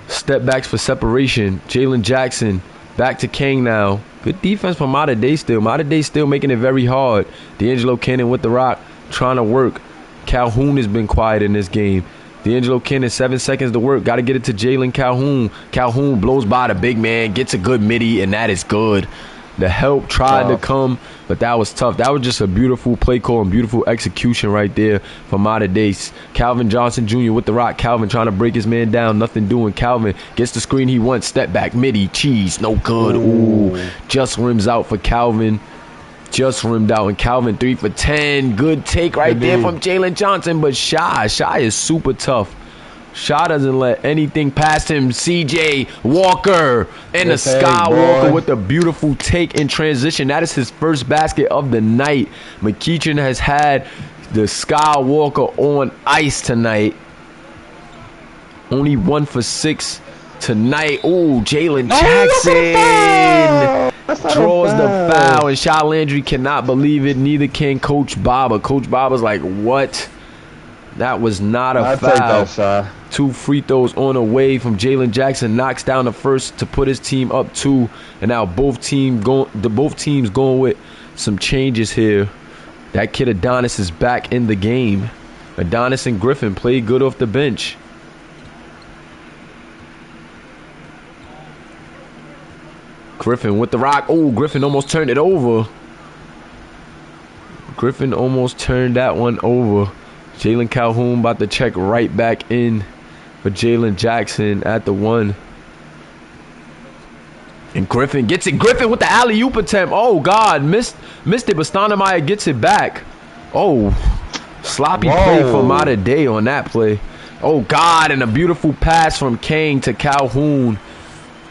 [SPEAKER 1] Step backs for separation. Jalen Jackson. Back to Kang now. Good defense from Mater Day still. Mater Day still making it very hard. D'Angelo Cannon with the rock. Trying to work. Calhoun has been quiet in this game. D'Angelo Cannon, 7 seconds to work. Got to get it to Jalen Calhoun. Calhoun blows by the big man. Gets a good midi, and that is good. The help tried to come, but that was tough. That was just a beautiful play call and beautiful execution right there for Mater Day. Calvin Johnson Jr. with the rock. Calvin trying to break his man down. Nothing doing. Calvin gets the screen he wants. Step back. Midi. Cheese. No good. Ooh. Just rims out for Calvin. Just rimmed out. And Calvin 3 for 10. Good take right there from Jalen Johnson. But Shy is super tough. Shaw doesn't let anything past him. CJ Walker and the Skywalker with a beautiful take in transition. That is his first basket of the night. McEachern has had the Skywalker on ice tonight. Only 1 for 6 tonight. Oh, Jalen Jackson draws the foul, and Shy Landry cannot believe it. Neither can Coach Baba. Coach Baba's like, what? That was not a foul. Take that shot. 2 free throws on the way from Jalen Jackson. Knocks down the first to put his team up 2. And now both teams going with some changes here. That kid Adonis is back in the game. Adonis and Griffin played good off the bench. Griffin with the rock. Oh, Griffin almost turned it over. Griffin almost turned that one over. Jalen Calhoun about to check right back in for Jalen Jackson at the 1. And Griffin gets it. Griffin with the alley-oop attempt. Oh, God. Missed it, but Stoudemire gets it back. Oh, sloppy play from Mater Day on that play. Oh, God, and a beautiful pass from Kang to Calhoun.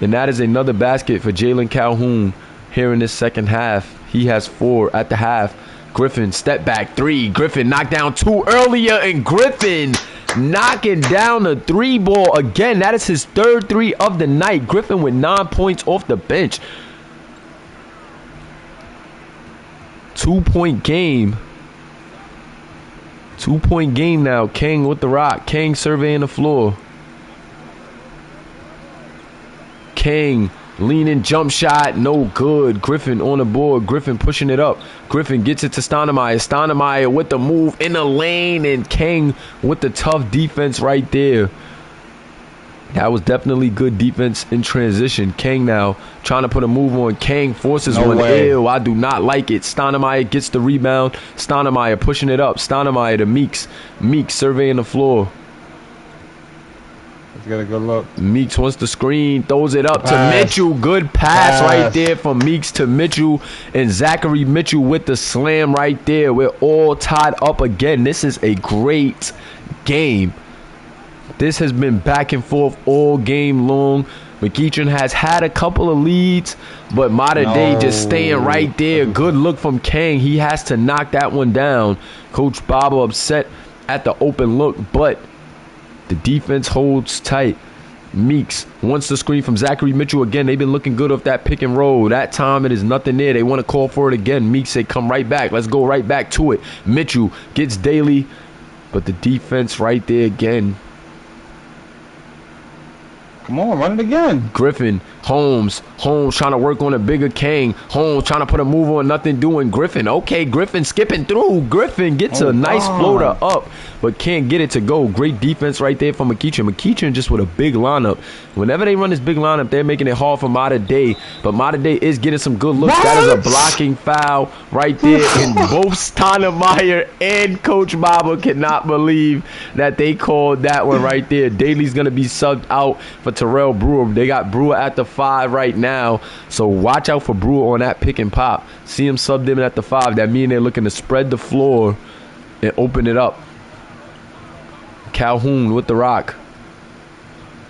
[SPEAKER 1] And that is another basket for Jalen Calhoun here in this second half. He has 4 at the half. Griffin, step back 3. Griffin knocked down 2 earlier, and Griffin knocking down the 3 ball again. That is his 3rd 3 of the night. Griffin with 9 points off the bench. 2-point game. 2-point game now. Kang with the rock. Kang surveying the floor. Kang leaning jump shot, no good. Griffin on the board. Griffin pushing it up. Griffin gets it to Stoudemire. Stoudemire with the move in the lane, and Kang with the tough defense right there. That was definitely good defense in transition. Kang now trying to put a move on. Kang forces one. Ew, I do not like it. Stoudemire gets the rebound. Stoudemire pushing it up. Stoudemire to Meeks. Meeks surveying the floor.
[SPEAKER 2] Got a good look.
[SPEAKER 1] Meeks wants the screen, throws it up to Mitchell. Good pass right there from Meeks to Mitchell, and Zachary Mitchell with the slam right there. We're all tied up again. This is a great game. This has been back and forth all game long. McEachern has had a couple of leads, but Mater Day just staying right there. Good look from Kang. He has to knock that one down. Coach Baba upset at the open look, but the defense holds tight. Meeks wants the screen from Zachary Mitchell again. They've been looking good off that pick and roll. That time it is nothing there. They want to call for it again. Meeks say, come right back. Let's go right back to it. Mitchell gets Daly, but the defense right there again.
[SPEAKER 2] Come on, run it again.
[SPEAKER 1] Griffin, Holmes trying to work on a bigger Kang. Holmes trying to put a move on, nothing doing. Griffin, okay, Griffin skipping through. Griffin gets a nice floater up, but can't get it to go. Great defense right there from McEachern. McEachern just with a big lineup. Whenever they run this big lineup, they're making it hard for Mater Day, but Mater Day is getting some good looks. What? That is a blocking foul right there, and both Stoudemire and Coach Baba cannot believe that they called that one right there. Daly's going to be subbed out for Terrell Brewer. They got Brewer at the 5 right now, so watch out for Brewer on that pick and pop. See him subbed in at the 5. That means they're looking to spread the floor and open it up. Calhoun with the rock.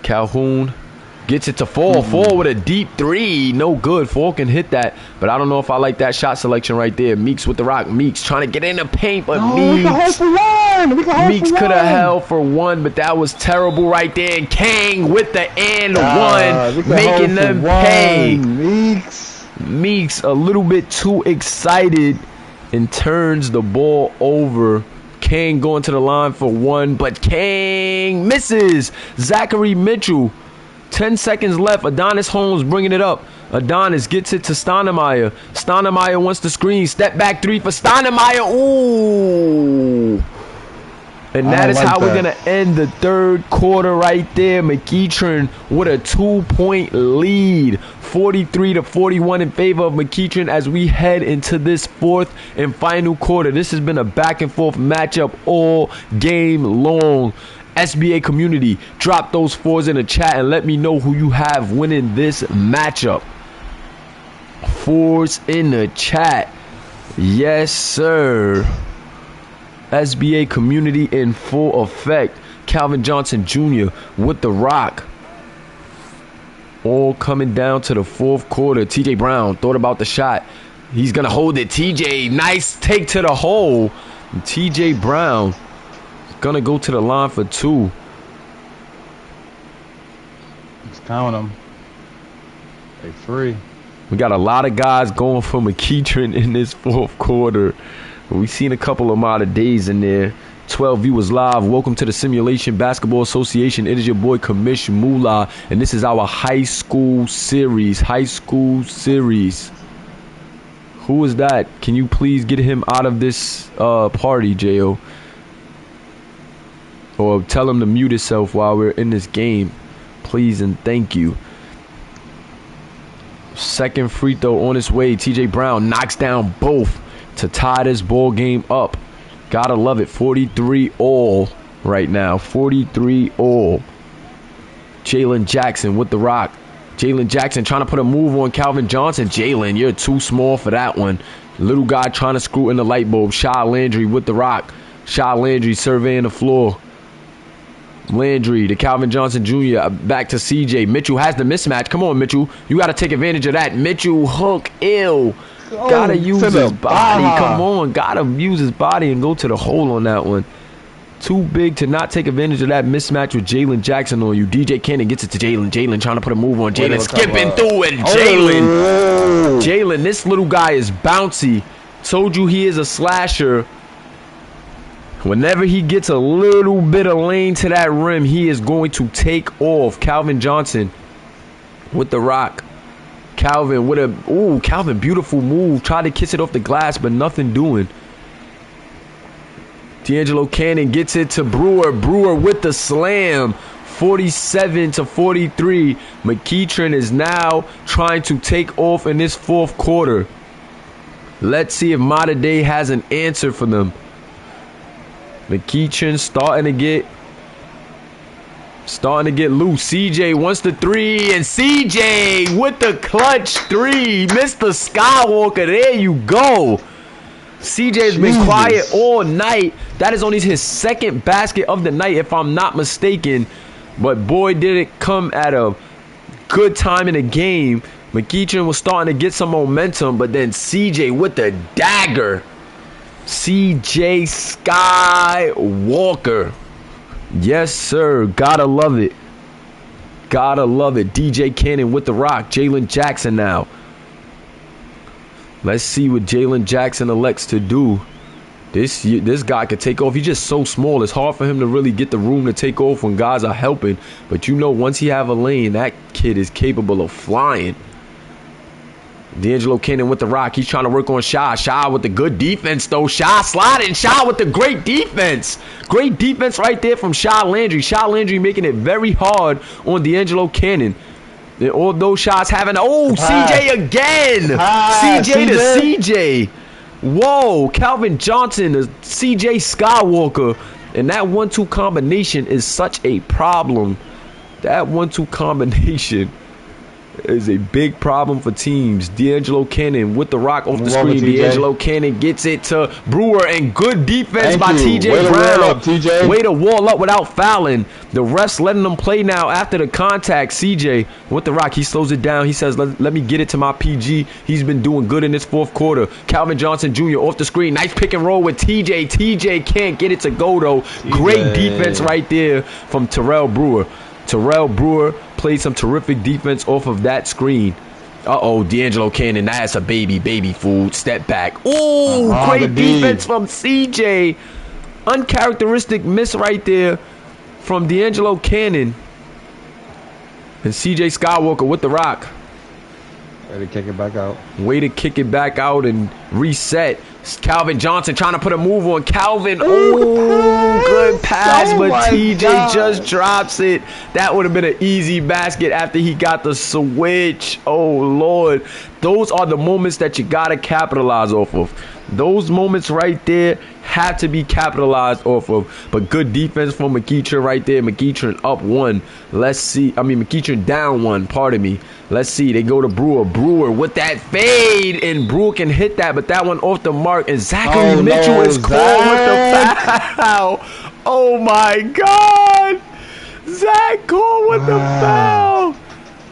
[SPEAKER 1] Calhoun Gets it to Fall. Fall with a deep three. No good. Fall can hit that. But I don't know if I like that shot selection right there. Meeks with the rock. Meeks trying to get in the paint, but Meeks could have held for one, but that was terrible right there. And Kang with the and one, making them pay. Meeks a little bit too excited and turns the ball over. Kang going to the line for one, but Kang misses. Zachary Mitchell. 10 seconds left. Adonis Holmes bringing it up. Adonis gets it to Stoudemire. Stoudemire wants the screen. Step back three for Stoudemire. Ooh. And that is how we're going to end the third quarter right there. McEachern with a 2-point lead. 43-41 in favor of McEachern as we head into this fourth and final quarter. This has been a back and forth matchup all game long. SBA community, drop those fours in the chat and let me know who you have winning this matchup. Fours in the chat. Yes, sir. SBA community in full effect. Calvin Johnson Jr. with the rock. All coming down to the fourth quarter. TJ Brown thought about the shot. He's going to hold it. TJ, nice take to the hole. TJ Brown gonna go to the line for two.
[SPEAKER 2] Let's count them. They free.
[SPEAKER 1] We got a lot of guys going for McEachern in this fourth quarter. We've seen a couple of Mata days in there. 12 viewers live. Welcome to the Simulation Basketball Association. It is your boy Kamish Mula, and this is our high school series. High school series. Who is that? Can you please get him out of this party, J.O.? Or tell him to mute himself while we're in this game. Please and thank you. Second free throw on its way. TJ Brown knocks down both to tie this ball game up. Gotta love it. 43 all right now. 43 all. Jalen Jackson with the rock. Jalen Jackson trying to put a move on Calvin Johnson. Jalen, you're too small for that one. Little guy trying to screw in the light bulb. Shy Landry with the rock. Shy Landry surveying the floor. Landry to Calvin Johnson Jr. Back to CJ. Mitchell has the mismatch. Come on, Mitchell. You got to take advantage of that. Mitchell hook ill. Gotta use his body. Come on. Gotta use his body and go to the hole on that one. Too big to not take advantage of that mismatch with Jalen Jackson on you. DJ Cannon gets it to Jalen. Jalen trying to put a move on Jalen. Skipping through and Jalen. Jalen, this little guy is bouncy. Told you he is a slasher. Whenever he gets a little bit of lane to that rim, he is going to take off. Calvin Johnson with the rock. Calvin with a, Calvin, beautiful move. Tried to kiss it off the glass, but nothing doing. D'Angelo Cannon gets it to Brewer. Brewer with the slam. 47-43. McEachern is now trying to take off in this fourth quarter. Let's see if Mata Day has an answer for them. McEachern starting to get loose. CJ wants the three, and CJ with the clutch three. Mr. Skywalker, there you go. CJ has been quiet all night. That is only his second basket of the night, if I'm not mistaken. But boy, did it come at a good time in the game. McEachern was starting to get some momentum, but then CJ with the dagger. CJ Skywalker. Yes, sir. Gotta love it. Gotta love it. DJ Cannon with the rock. Jalen Jackson now. Let's see what Jalen Jackson elects to do. This guy could take off. He's just so small. It's hard for him to really get the room to take off when guys are helping. But you know, once he have a lane, that kid is capable of flying. D'Angelo Cannon with the rock. He's trying to work on Shy. Shy with the good defense, though. Shy sliding. Shy with the great defense. Great defense right there from Shy Landry. Shy Landry making it very hard on D'Angelo Cannon. And all those shots having... CJ again. CJ to CJ. Whoa. Calvin Johnson to CJ Skywalker. And that 1-2 combination is such a problem. That 1-2 combination is a big problem for teams. D'Angelo Cannon with the rock off the screen. D'Angelo Cannon gets it to Brewer, and good defense by TJ Brown. Way to wall up without fouling. The refs letting them play now after the contact. CJ with the rock. He slows it down. He says, let me get it to my PG. He's been doing good in this fourth quarter. Calvin Johnson Jr. off the screen. Nice pick and roll with TJ. TJ can't get it to go, though. Great defense right there from Terrell Brewer. Terrell Brewer played some terrific defense off of that screen. Uh-oh, D'Angelo Cannon. That's a baby food. Step back. Ooh, great defense from CJ. Uncharacteristic miss right there from D'Angelo Cannon. And CJ Skywalker with the rock.
[SPEAKER 2] Way to kick it back out.
[SPEAKER 1] Way to kick it back out and reset. Calvin Johnson trying to put a move on Calvin. Oh, good pass, but TJ just drops it. That would have been an easy basket after he got the switch. Oh, Lord. Those are the moments that you got to capitalize off of. Those moments right there have to be capitalized off of. But good defense from McEachern right there. McEachern up one. Let's see. McEachern down one. Pardon me. Let's see. They go to Brewer. Brewer with that fade. And Brewer can hit that. But that one off the mark. And Zachary Mitchell is called with the foul. Oh, my God. Zach called with the foul.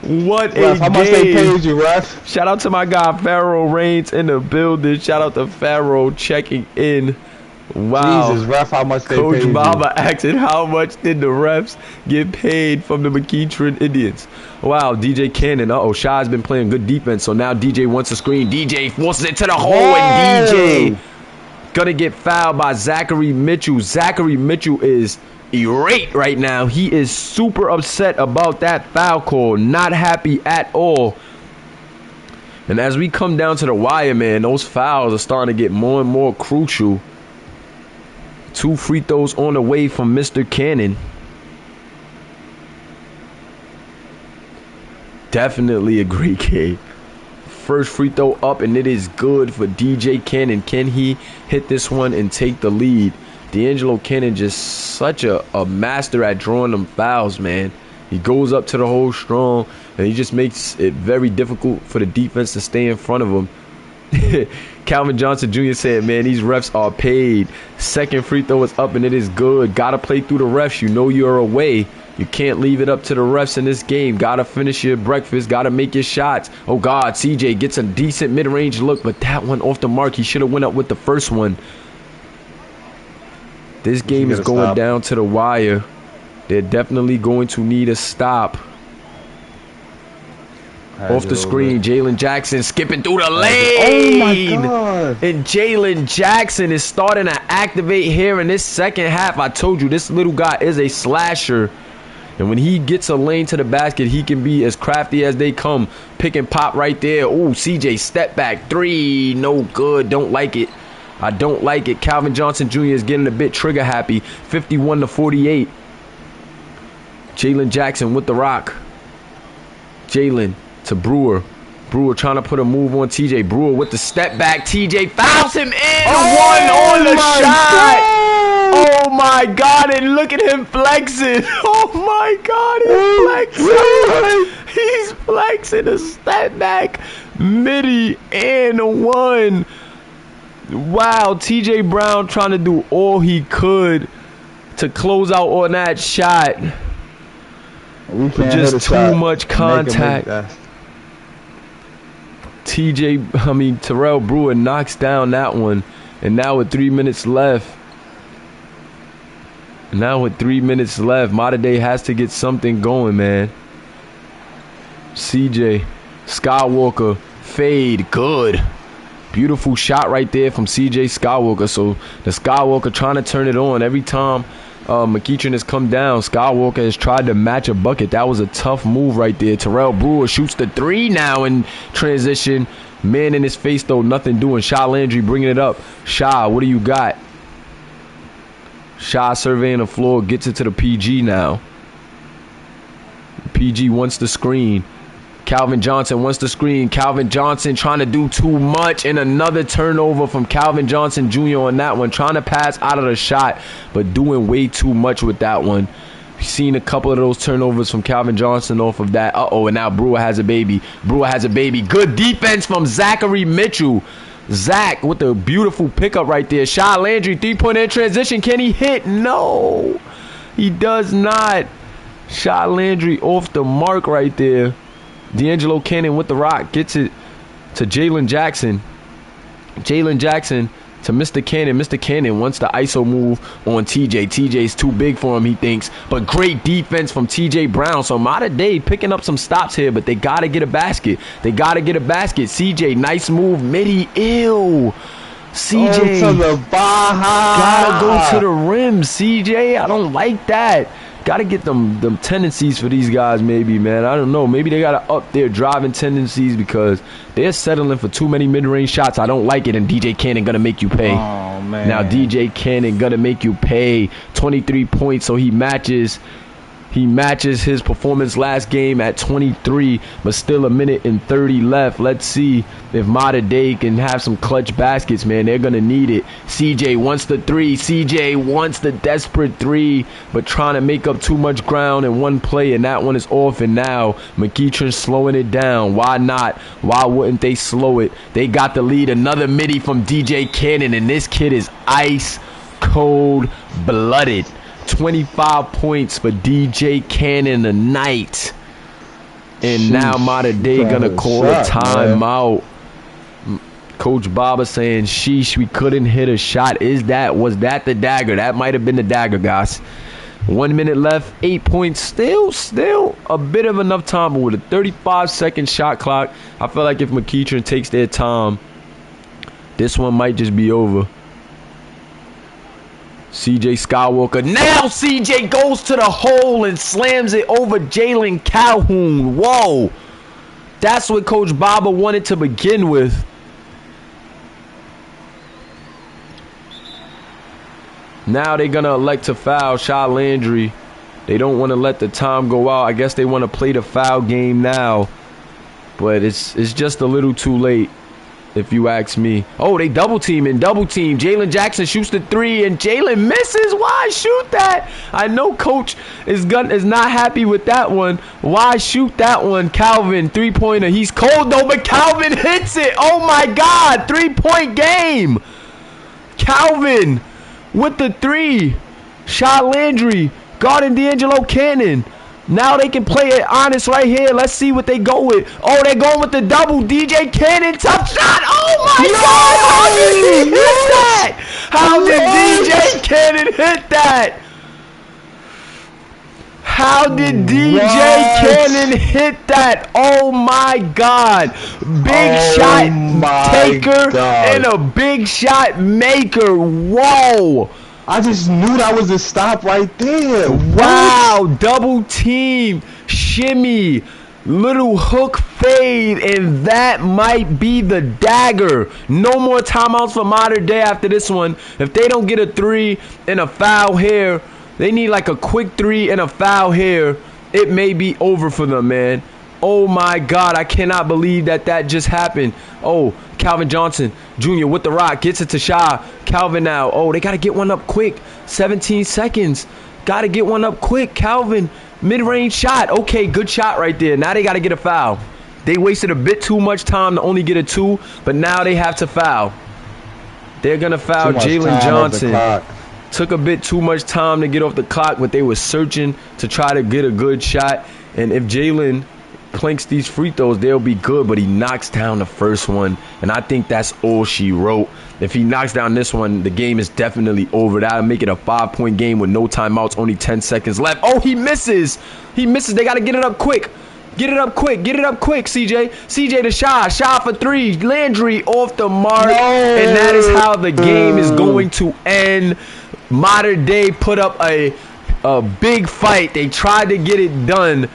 [SPEAKER 1] What a
[SPEAKER 2] how much they paid you, ref?
[SPEAKER 1] Shout out to my guy Pharaoh Reigns in the building. Shout out to Pharaoh checking in. Wow.
[SPEAKER 2] Jesus, ref, how much they
[SPEAKER 1] Coach
[SPEAKER 2] paid
[SPEAKER 1] Baba
[SPEAKER 2] you?
[SPEAKER 1] asking how much did the refs get paid from the McEachern Indians. Wow, DJ Cannon. Shy's been playing good defense, so now DJ wants a screen. DJ forces it to the hole, and DJ gonna get fouled by Zachary Mitchell. Zachary Mitchell is irate right now. He is super upset about that foul call. Not happy at all. And as we come down to the wire, man, those fouls are starting to get more and more crucial. 2 free throws on the way from Mr. Cannon. Definitely a great game. First free throw up, and it is good for DJ Cannon. Can he hit this one and take the lead? D'Angelo Cannon just such a master at drawing them fouls, man. He goes up to the hole strong, and he just makes it very difficult for the defense to stay in front of him. Calvin Johnson Jr. said, man, these refs are paid. Second free throw is up, and it is good. Got to play through the refs. You know you're away. You can't leave it up to the refs in this game. Got to finish your breakfast. Got to make your shots. Oh, God, CJ gets a decent mid-range look, but that one off the mark. He should have went up with the first one. This game is going down to the wire. They're definitely going to need a stop. Off the screen, Jalen Jackson skipping through the lane.
[SPEAKER 2] Oh, my God.
[SPEAKER 1] And Jalen Jackson is starting to activate here in this second half. I told you, this little guy is a slasher. And when he gets a lane to the basket, he can be as crafty as they come. Pick and pop right there. Oh, CJ, step back. 3. No good. Don't like it. I don't like it. Calvin Johnson Jr. is getting a bit trigger happy. 51-48. Jalen Jackson with the rock. Jalen to Brewer. Brewer trying to put a move on TJ. Brewer with the step back. TJ fouls him in. One on the shot. Oh, my God. And look at him flexing. Oh, my God. He's flexing. He's flexing a step back. Midi and one. Wow, TJ Brown trying to do all he could to close out on that shot. But just too much contact. Terrell Brewer knocks down that one. And now with 3 minutes left. Mater Dei has to get something going, man. CJ Skywalker fade. Good. Beautiful shot right there from CJ Skywalker. So the Skywalker trying to turn it on. Every time McEachern has come down, Skywalker has tried to match a bucket. That was a tough move right there. Terrell Brewer shoots the 3 now in transition. Man in his face, though, nothing doing. Shy Landry bringing it up. Shy, what do you got? Shy surveying the floor, gets it to the PG now. PG wants the screen. Calvin Johnson wants the screen. Calvin Johnson trying to do too much, and another turnover from Calvin Johnson Jr. on that one. Trying to pass out of the shot, but doing way too much with that one. Seen a couple of those turnovers from Calvin Johnson off of that. Uh-oh, and now Brewer has a baby. Brewer has a baby. Good defense from Zachary Mitchell. Zach with the beautiful pickup right there. Shy Landry, three-pointer in transition. Can he hit? No, he does not. Shy Landry off the mark right there. D'Angelo Cannon with the rock. Gets it to Jalen Jackson. Jalen Jackson to Mr. Cannon. Mr. Cannon wants the ISO move on TJ. TJ's too big for him, he thinks. But great defense from TJ Brown. So Mater Dei picking up some stops here, but they got to get a basket. They got to get a basket. CJ, nice move. Midi, ew. CJ.
[SPEAKER 2] To the
[SPEAKER 1] gotta go to the rim, CJ. I don't like that. Gotta get them tendencies for these guys, maybe, man. I don't know. Maybe they gotta up their driving tendencies because they're settling for too many mid-range shots. I don't like it, and DJ Cannon gonna make you pay.
[SPEAKER 2] Oh, man.
[SPEAKER 1] Now DJ Cannon gonna make you pay. 23 points, so he matches his performance last game at 23, but still a minute and 30 left. Let's see if Mater Dei can have some clutch baskets, man. They're going to need it. CJ wants the three. CJ wants the desperate three, but trying to make up too much ground in one play, and that one is off. And now McEachern slowing it down. Why not? Why wouldn't they slow it? They got the lead. Another midi from DJ Cannon, and this kid is ice cold blooded. 25 points for DJ Cannon tonight. And now Mater Dei gonna call a timeout. Coach Baba saying, sheesh, we couldn't hit a shot. Was that the dagger? That might have been the dagger, guys. 1 minute left, 8 points. Still a bit of enough time, but with a 35-second shot clock, I feel like if McEachern takes their time, this one might just be over. CJ Skywalker. Now CJ goes to the hole and slams it over Jalen Calhoun. Whoa. That's what Coach Baba wanted to begin with. Now they're going to elect to foul Shy Landry. They don't want to let the time go out. I guess they want to play the foul game now. But it's just a little too late, if you ask me. Oh, they double team. Jalen Jackson shoots the three, and Jalen misses. Why shoot that? I know Coach is not happy with that one. Why shoot that one? Calvin, three-pointer. He's cold, though, but Calvin hits it. Oh, my God. Three-point game. Calvin with the three. Shy Landry guarding D'Angelo Cannon. Now they can play it honest right here. Let's see what they go with. Oh, they're going with the double. DJ Cannon, tough shot. Oh, my God. How did he hit that? How did DJ Cannon hit that? How did DJ Cannon hit that? Oh, my God. Big shot taker and a big shot maker. Whoa.
[SPEAKER 2] I just knew that was a stop right there.
[SPEAKER 1] Wow, double team, shimmy, little hook fade, and that might be the dagger. No more timeouts for Mater Dei after this one. If they don't get a three and a foul here, they need like a quick three and a foul here. It may be over for them, man. Oh, my God. I cannot believe that just happened. Oh, Calvin Johnson Jr. with the rock. Gets it to Shy. Calvin now. Oh, they got to get one up quick. 17 seconds. Got to get one up quick. Calvin, mid-range shot. Okay, good shot right there. Now they got to get a foul. They wasted a bit too much time to only get a two, but now they have to foul. They're going to foul Jalen Johnson. Took a bit too much time to get off the clock, but they were searching to try to get a good shot. And if Jalen planks these free throws, they'll be good, but he knocks down the first one, and I think that's all she wrote. If he knocks down this one, the game is definitely over. That'll make it a 5-point game with no timeouts, only 10 seconds left. Oh, he misses. They got to get it up quick. Get it up quick, CJ. CJ to Shy for three. Landry off the mark, and that is how the game is going to end. Mater Dei put up a big fight. They tried to get it done,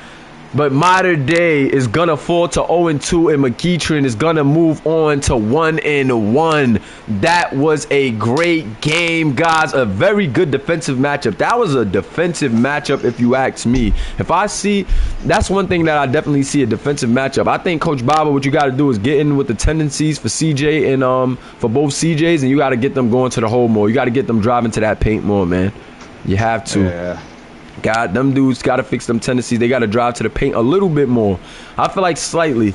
[SPEAKER 1] but Mater Dei is going to fall to 0-2, and McEachern is going to move on to 1-1. That was a great game, guys. A very good defensive matchup. That was a defensive matchup, if you ask me. If I see, that's one thing that I definitely see, a defensive matchup. I think Coach Baba, what you got to do is get in with the tendencies for CJ and for both CJs, and you got to get them going to the hole more. You got to get them driving to that paint more, man. You have to.
[SPEAKER 2] Yeah.
[SPEAKER 1] God, them dudes got to fix them tendencies. They got to drive to the paint a little bit more. I feel like slightly.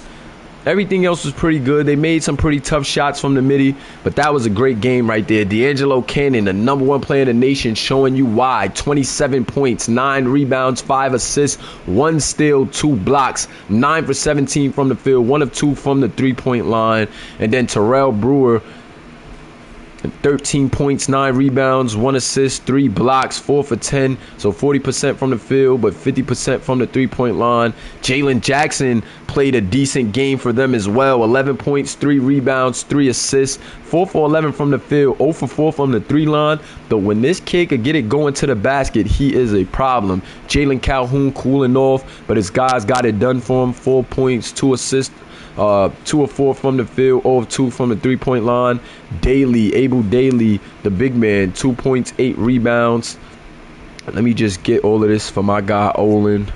[SPEAKER 1] Everything else was pretty good. They made some pretty tough shots from the midi, but that was a great game right there. D'Angelo Cannon, the #1 player in the nation, showing you why. 27 points, 9 rebounds, 5 assists, 1 steal, 2 blocks, 9 for 17 from the field, 1 of 2 from the three-point line. And then Terrell Brewer, 13 points, 9 rebounds, 1 assist, 3 blocks, 4 for 10. So 40% from the field, but 50% from the three-point line. Jalen Jackson played a decent game for them as well. 11 points, 3 rebounds, 3 assists, 4 for 11 from the field, 0 for 4 from the 3 line. But when this kid could get it going to the basket, he is a problem. Jalen Calhoun cooling off, but his guys got it done for him. 4 points, 2 assists. 2 of 4 from the field, 0 of 2 from the three-point line. Abel Daly, the big man, 2 points, 8 rebounds. Let me just get all of this for my guy Olin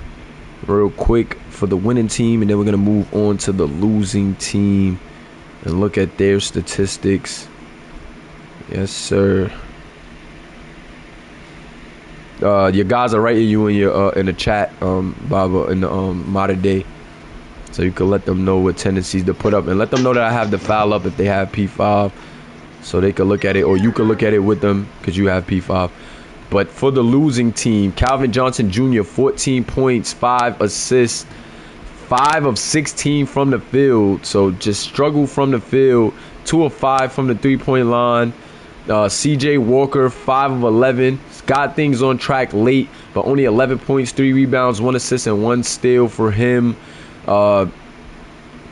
[SPEAKER 1] real quick for the winning team, and then we're going to move on to the losing team and look at their statistics. Yes, sir. Your guys are writing you in the chat, Baba, in the modern day. So you can let them know what tendencies to put up, and let them know that I have the file up if they have P5, so they can look at it, or you can look at it with them because you have P5. But for the losing team, Calvin Johnson Jr., 14 points, 5 assists, 5 of 16 from the field. So just struggle from the field. 2 of 5 from the three-point line. CJ Walker, 5 of 11. Got things on track late, but only 11 points, 3 rebounds, 1 assist, and 1 steal for him.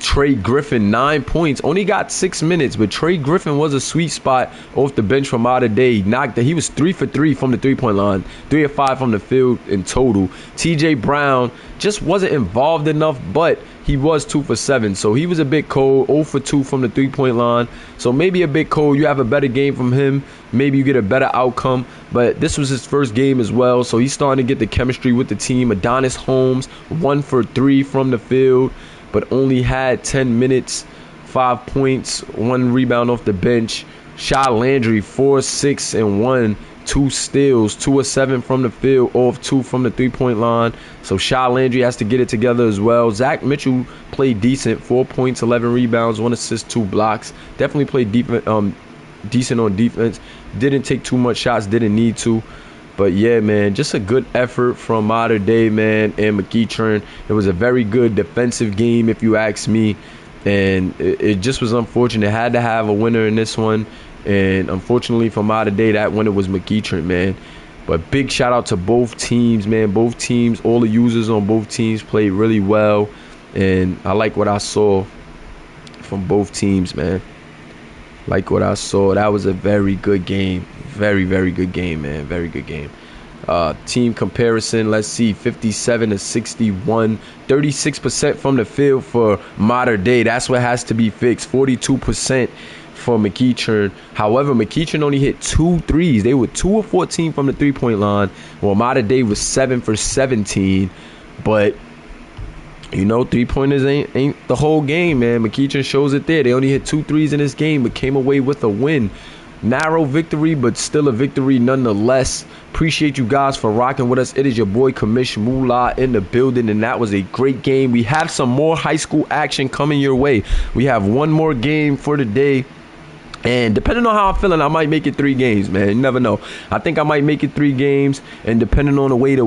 [SPEAKER 1] Trey Griffin, 9 points, only got 6 minutes, but Trey Griffin was a sweet spot off the bench from out of day. He was 3 for 3 from the three-point line, 3 of 5 from the field in total. TJ Brown just wasn't involved enough, but he was 2 for 7, so he was a bit cold. 0 for 2 from the three-point line, so maybe a bit cold. You have a better game from him, maybe you get a better outcome, but this was his first game as well, so he's starting to get the chemistry with the team. Adonis Holmes, 1 for 3 from the field, but only had 10 minutes, 5 points, 1 rebound off the bench. Shy Landry, 4, 6, and 1, 2 steals, 2 of 7 from the field, 0 of 2 from the three-point line. So Shy Landry has to get it together as well. Zach Mitchell played decent, 4 points, 11 rebounds, 1 assist, 2 blocks. Definitely played decent on defense. Didn't take too much shots, didn't need to. But yeah, man, just a good effort from Modern Day, man, and McEachern. It was a very good defensive game, if you ask me. And it just was unfortunate. It had to have a winner in this one. And unfortunately for Modern Day, that winner was McEachern, man. But big shout out to both teams, man. Both teams, all the users on both teams played really well. And I like what I saw from both teams, man. Like what I saw. That was a very good game. Very, very good game, man. Very good game. Team comparison, let's see, 57 to 61, 36% from the field for Modern Day. That's what has to be fixed. 42% for McEachern. However, McEachern only hit 2 threes. They were 2 of 14 from the three-point line, while Modern Day was 7 for 17. But you know, 3-pointers ain't the whole game, man. McEachern shows it there. They only hit 2 threes in this game, but came away with a win. Narrow victory, but still a victory nonetheless. Appreciate you guys for rocking with us. It is your boy Commish Moolah in the building, and that was a great game. We have some more high school action coming your way. We have one more game for the day. And depending on how I'm feeling, I might make it 3 games, man. You never know. I think I might make it 3 games. And depending on the way the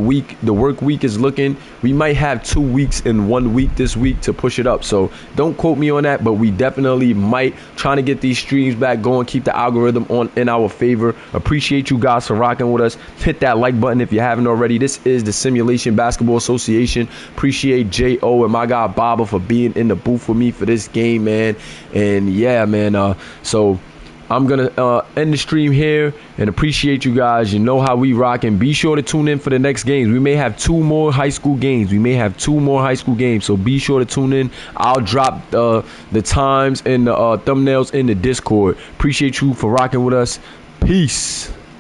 [SPEAKER 1] work week is looking, we might have 2 weeks in 1 week this week to push it up. So don't quote me on that, but we definitely might. Trying to get these streams back going, keep the algorithm on in our favor. Appreciate you guys for rocking with us. Hit that like button if you haven't already. This is the Simulation Basketball Association. Appreciate J.O. and my guy Baba for being in the booth with me for this game, man. And yeah, man, so I'm going to end the stream here and appreciate you guys. You know how we rock, and be sure to tune in for the next games. We may have 2 more high school games. So be sure to tune in. I'll drop the times and the thumbnails in the Discord. Appreciate you for rocking with us. Peace.